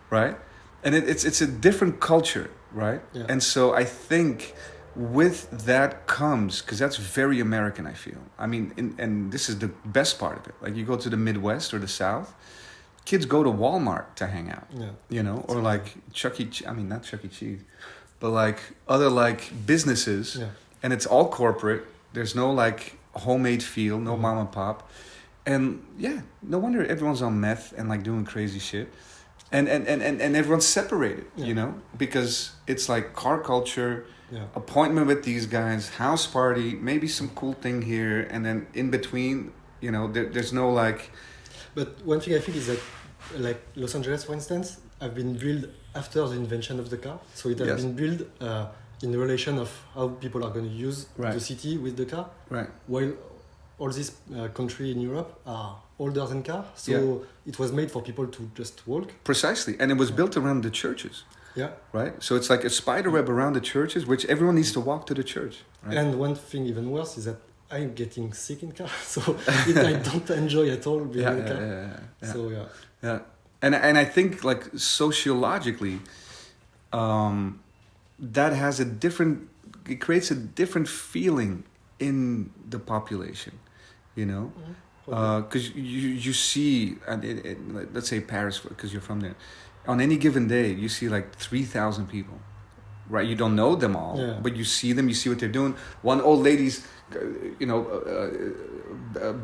right? And it's a different culture, right? Yeah. And so I think with that comes, because that's very American, I feel. I mean, and this is the best part of it. Like, you go to the Midwest or the South, kids go to Walmart to hang out, or like Chuck E. Cheese. I mean, not Chuck E. Cheese, but like other like businesses, and it's all corporate. There's no like homemade feel, no mom and pop, and no wonder everyone's on meth and like doing crazy shit, and everyone's separated, because it's like car culture. Yeah. Appointment with these guys, house party, maybe some cool thing here, and then in between, there's no like. But one thing I think is that like Los Angeles, for instance, have been built after the invention of the car. So it has been built in relation of how people are going to use the city with the car. Right. While all these countries in Europe are older than car, so it was made for people to just walk. Precisely, and it was built around the churches. Yeah. Right. So it's like a spider web around the churches, which everyone needs to walk to the church. Right? And one thing even worse is that I'm getting sick in car, so I don't enjoy at all being in car. Yeah. So yeah, and I think like sociologically, that has a different. It creates a different feeling in the population, you know, because you see, let's say Paris, because you're from there, on any given day you see like 3,000 people. Right, you don't know them all, but you see them. You see what they're doing. One old lady's,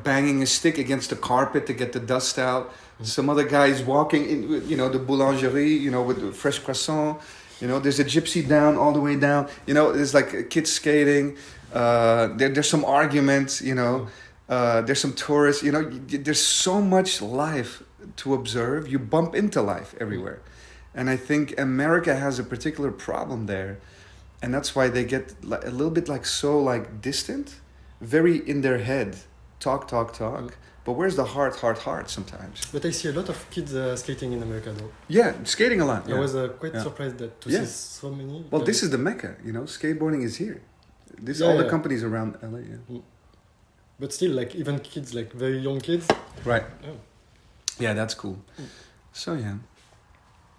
banging a stick against the carpet to get the dust out. Some other guy's walking in, the boulangerie, with the fresh croissant. There's a gypsy down all the way down. There's like kids skating. There's some arguments. There's some tourists. There's so much life to observe. You bump into life everywhere. And I think America has a particular problem there. And that's why they get a little bit so distant, very in their head. Talk. But where's the heart sometimes? But I see a lot of kids skating in America though. Yeah, skating a lot. I was quite surprised to see so many. Well, this is the Mecca, skateboarding is here. All the companies around LA, But still, even kids, very young kids. Right. Yeah, that's cool. So yeah.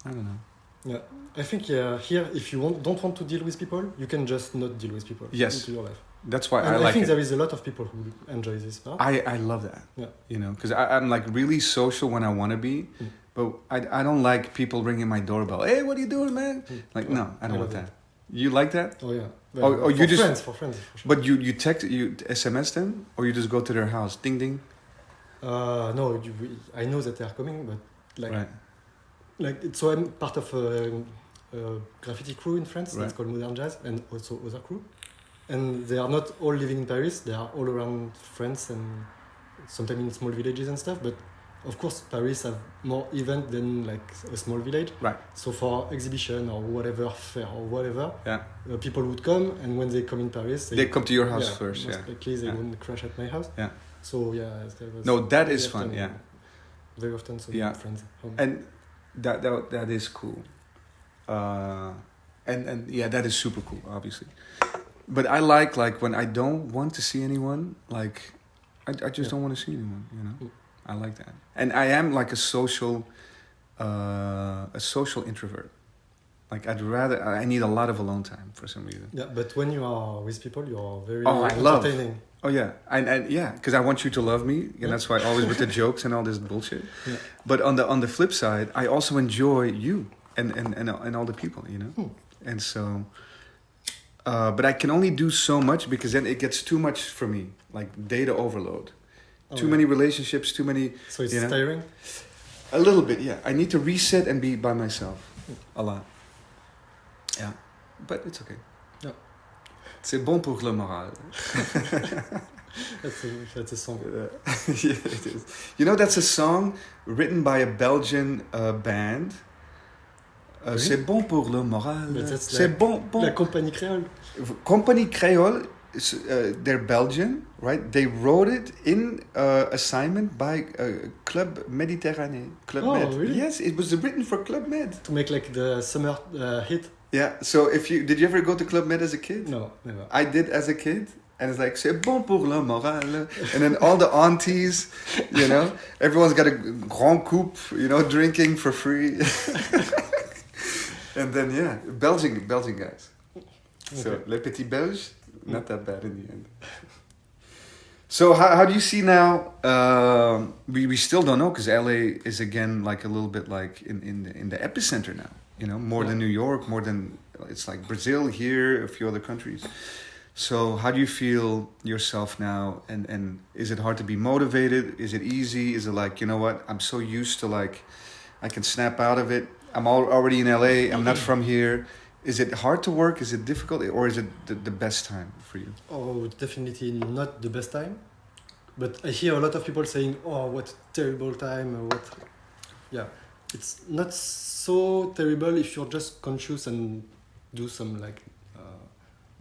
I don't know. Yeah, I think here, if you don't want to deal with people, you can just not deal with people. Yes. Into your life. That's why and I like it. I think there is a lot of people who enjoy this part. I love that. Yeah. Because I'm really social when I want to be, but I don't like people ringing my doorbell. Hey, what are you doing, man? No, I don't want that. You like that? Oh yeah. Well, you just for friends. For sure. But you text, you SMS them, or you just go to their house, ding ding. No, I know that they are coming, but right. So I'm part of a graffiti crew in France. Right. That's called Modern Jazz, and also other crew. And they are not all living in Paris. They are all around France and sometimes in small villages and stuff. But of course, Paris have more event than a small village. Right. So for exhibition or whatever, fair or whatever, yeah. People would come, and when they come in Paris, they come to your house first. Most likely they won't crash at my house. Yeah. So that is fun. Yeah. Very often, so friends home. And that is cool. And yeah, that is super cool, obviously. But I like when I don't want to see anyone, I just don't want to see anyone, I like that. And I am a social introvert. I need a lot of alone time for some reason. Yeah, but when you are with people, you are very entertaining. Oh yeah, and yeah, because I want you to love me, and that's why always with the jokes and all this bullshit. Yeah. But on the flip side, I also enjoy you and all the people, And so, but I can only do so much because then it gets too much for me, data overload. Too many relationships, too many. So it's tiring. A little bit, yeah. I need to reset and be by myself a lot. Yeah, but it's okay. Yeah. C'est bon pour le moral. That's a song. Yeah, it is. That's a song written by a Belgian band. Really? C'est bon pour le moral. C'est bon. La Compagnie Créole. Compagnie Créole, they're Belgian, right? They wrote it in assignment by Club Méditerranée. Club Med. Really? Yes, it was written for Club Med. To make the summer hit. Yeah, so did you ever go to Club Med as a kid? No, never. I did as a kid, and it's c'est bon pour le moral. And then all the aunties, everyone's got a grand coupe, drinking for free. And then, Belgian guys. Okay. So, les petits Belges, not that bad in the end. So how do you see now, we still don't know, because LA is again a little bit in the epicenter now. More than New York, more than, it's like Brazil here, a few other countries. So how do you feel yourself now? And is it hard to be motivated? Is it easy? Is it I'm so used to I can snap out of it. I'm already in LA. I'm not from here. Is it hard to work? Is it difficult? Or is it the best time for you? Oh, definitely not the best time. But I hear a lot of people saying, oh, what a terrible time. yeah, it's not so terrible if you're just conscious and do some like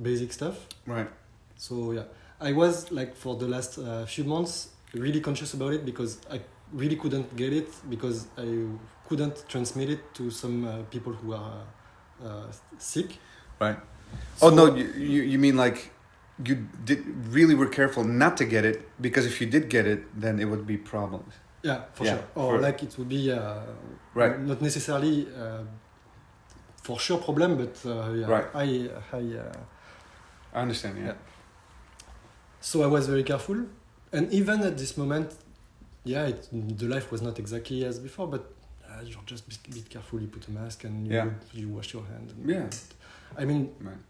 basic stuff. Right. So yeah, I was like for the last few months really conscious about it because I really couldn't get it because I couldn't transmit it to some people who are sick. Right. So, Oh no, you mean like you really were careful not to get it, because if you did get it, then it would be problems. Yeah, for Yeah, sure. Or for- like it would be Right. not necessarily for sure problem, but yeah, Right. I I understand. Yeah. Yeah. So I was very careful, and even at this moment, yeah, the life was not exactly as before, but you're just a bit careful. You put a mask and you wash your hand. And, Yeah. I mean, Right.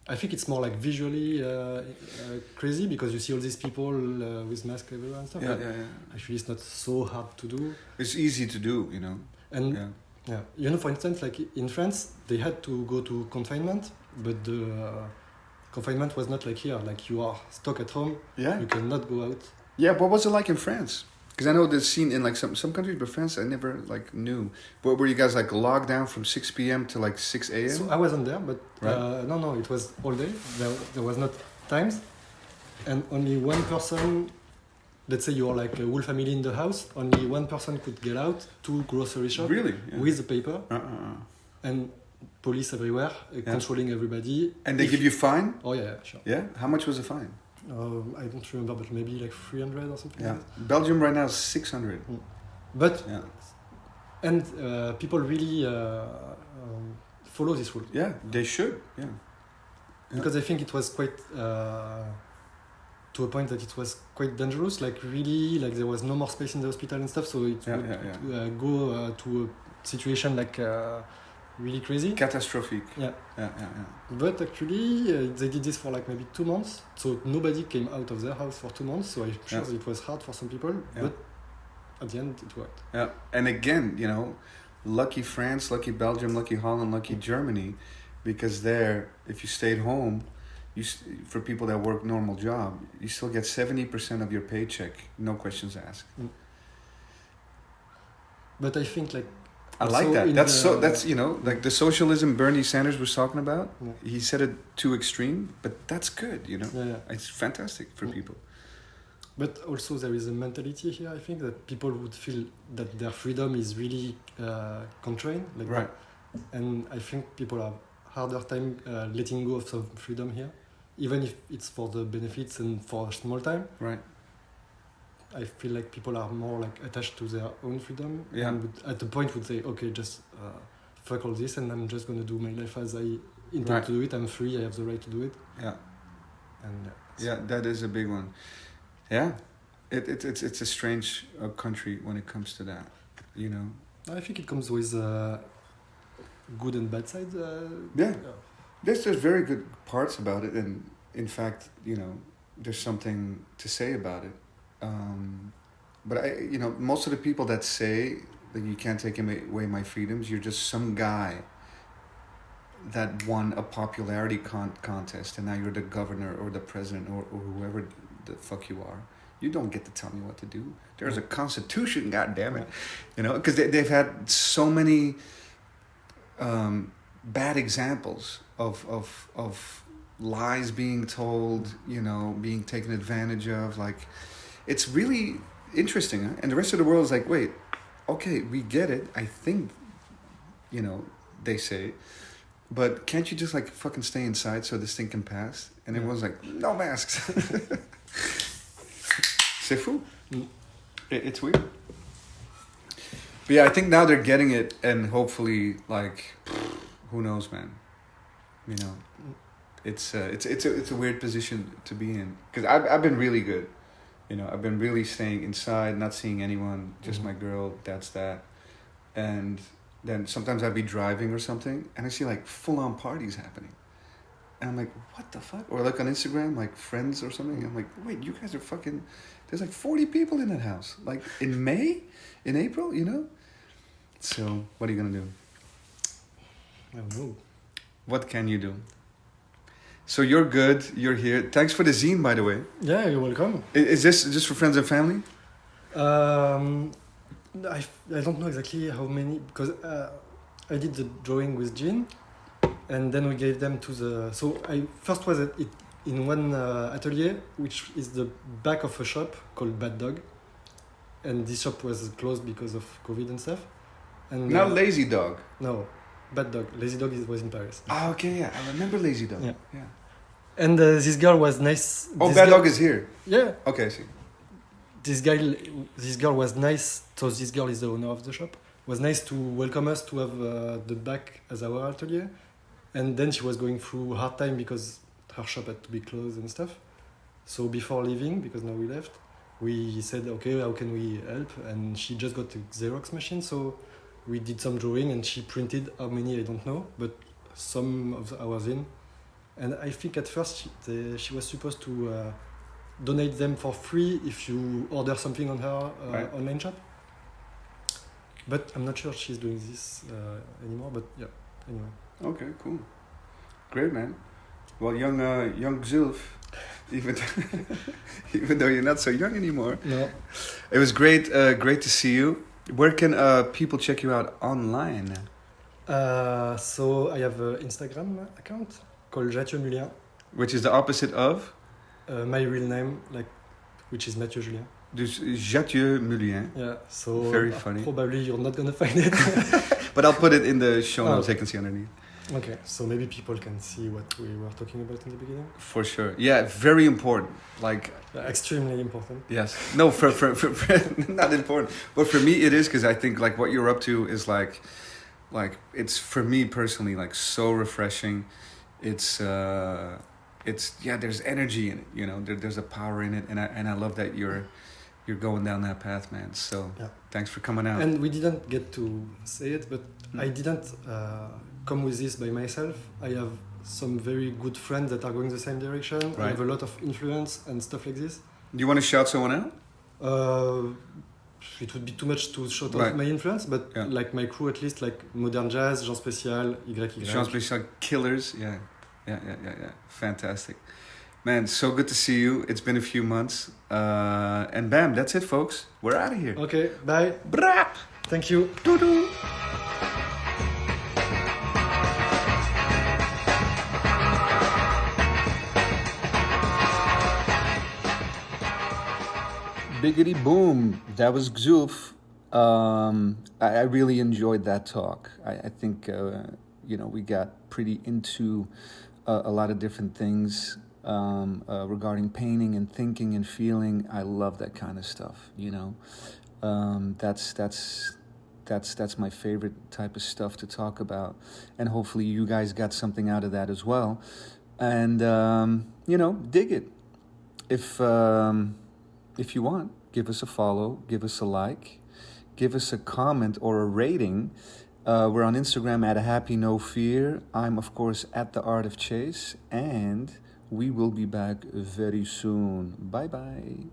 I think it's more like visually crazy because you see all these people with masks everywhere and stuff. Yeah, but yeah, yeah. actually, it's not so hard to do. It's easy to do, you know. And Yeah. yeah, you know, for instance, like in France, they had to go to confinement, but the confinement was not like here. Like you are stuck at home, Yeah. you cannot go out. Yeah. What was it like in France? Because I know this scene in like some countries, but France I never like knew. But were you guys like locked down from 6 p.m. to like 6 a.m.? So I wasn't there, but Right. no, it was all day. There was not times, and only one person. Let's say you are like a whole family in the house. Only one person could get out to grocery shop Really? Yeah. with the paper, And and police everywhere controlling everybody. they If- give you fine? Oh yeah, sure. Yeah. How much was the fine? I don't remember, but maybe like 300 or something. Yeah. Like that. Belgium right now is 600. But Yeah. and people really follow this rule Yeah. They should. Yeah. because I think it was quite to a point that it was quite dangerous. Like really, like there was no more space in the hospital and stuff, so it Yeah, would yeah, go to a situation like really crazy. Catastrophic. Yeah. Yeah. Yeah. But actually, they did this for like maybe 2 months, so nobody came out of their house for 2 months. So I'm sure Yeah. it was hard for some people, Yeah. but at the end it worked. Yeah. And again, you know, lucky France, lucky Belgium, lucky Holland, lucky Germany, because there, if you stayed home, for people that work normal job, you still get 70% of your paycheck, no questions asked. But I think like I like also that. in That's you know, like the socialism Bernie Sanders was talking about. Yeah. He said it too extreme, but that's good, you know. yeah. It's fantastic for people. But also there is a mentality here. I think that people would feel that their freedom is really constrained, like Right. and I think people have harder time letting go of some freedom here, even if it's for the benefits and for a small time. Right. I feel like people are more like attached to their own freedom. Yeah. And would, at the point would say, okay, just fuck all this, and I'm just gonna do my life as I intend to do it. I'm free. I have the right to do it. Yeah. And Yeah, that is a big one. Yeah. It's a strange country when it comes to that, you know. I think it comes with good and bad sides. Yeah. There's very good parts about it, and in fact, you know, there's something to say about it. But you know, most of the people that say that you can't take away my freedoms, you're just some guy that won a popularity contest, and now you're the governor or the president or whoever the fuck you are. You don't get to tell me what to do. There's a constitution, goddammit. You know, because they've had so many bad examples of lies being told, you know, being taken advantage of. Like, it's really interesting, huh? And the rest of the world is like, wait, okay, we get it. I think, you know, they say, but can't you just like fucking stay inside so this thing can pass? And everyone's like, no masks. C'est fou. It's weird. But yeah, I think now they're getting it, and hopefully, like, who knows, man? You know, it's a weird position to be in, because I've been really good. You know, I've been really staying inside, not seeing anyone, just my girl. That's that. And then sometimes I'd be driving or something, and I see like full on parties happening, and I'm like, what the fuck? Or like on Instagram, like friends or something. I'm like, wait, you guys are fucking. There's like 40 people in that house, like in May, in April, you know. So what are you gonna do? I don't know. What can you do? So you're good. You're here. Thanks for the zine, by the way. Yeah, you're welcome. Is this just for friends and family? I don't know exactly how many because I did the drawing with Jean, and then we gave them to the. So I first was in one atelier, which is the back of a shop called Bad Dog, and this shop was closed because of COVID and stuff. And Not Lazy Dog. no, Bad Dog. Lazy Dog was in Paris. Oh, okay, yeah, I remember Lazy Dog. Yeah. Yeah. And this girl was nice. Oh, this Bad girl- Dog is here. Yeah. Okay, I see. This girl was nice. So this girl is the owner of the shop. Was nice to welcome us to have the back as our atelier, and then she was going through a hard time because her shop had to be closed and stuff. So before leaving, because now we left, we said, okay, how can we help? And she just got a Xerox machine, so we did some drawing, and she printed how many I don't know, but some of ours in. And I think at first she was supposed to donate them for free if you order something on her Right. online shop. But I'm not sure she's doing this anymore. But yeah, anyway. Okay, cool. Great, man. Well, young Gsulf, even even though you're not so young anymore. No. It was great to see you. Where can people check you out online? So I have an Instagram account called Mathieu Mulien. Which is the opposite of? My real name, which is Mathieu Julien. Dus Mathieu Mulien. Yeah. So Very funny. Probably you're not gonna find it. But I'll put it in the show Oh. notes. I can see underneath. Okay. So maybe people can see what we were talking about in the beginning. For sure. Yeah, very important. Like, Extremely important. yes. No, for not important. But for me it is, because I think like what you're up to is like it's, for me personally, like so refreshing. It's yeah, there's energy in it, you know. There's a power in it, and I love that you're going down that path, man. So Yeah. thanks for coming out. And we didn't get to say it, but I didn't come with this by myself. I have some very good friends that are going the same direction. I Right. have a lot of influence and stuff like this. Do you want to shout someone out? It would be too much to shout out Right. my influence, but Yeah. like my crew at least, like Modern Jazz, Jean Spécial, YY. Jean Spécial Killers, yeah. Fantastic, man. So good to see you. It's been a few months, and bam, that's it, folks. We're out of here. Okay, bye. Brap. Thank you. Doo-doo. Biggity boom. That was Gsulf. I really enjoyed that talk. I think, we got pretty into a lot of different things regarding painting and thinking and feeling. I love that kind of stuff, you know. That's my favorite type of stuff to talk about. And hopefully you guys got something out of that as well. And, dig it. If you want, give us a follow, give us a like, give us a comment or a rating. We're on Instagram at Happy No Fear. I'm, of course, at The Art of Chase. And we will be back very soon. Bye-bye.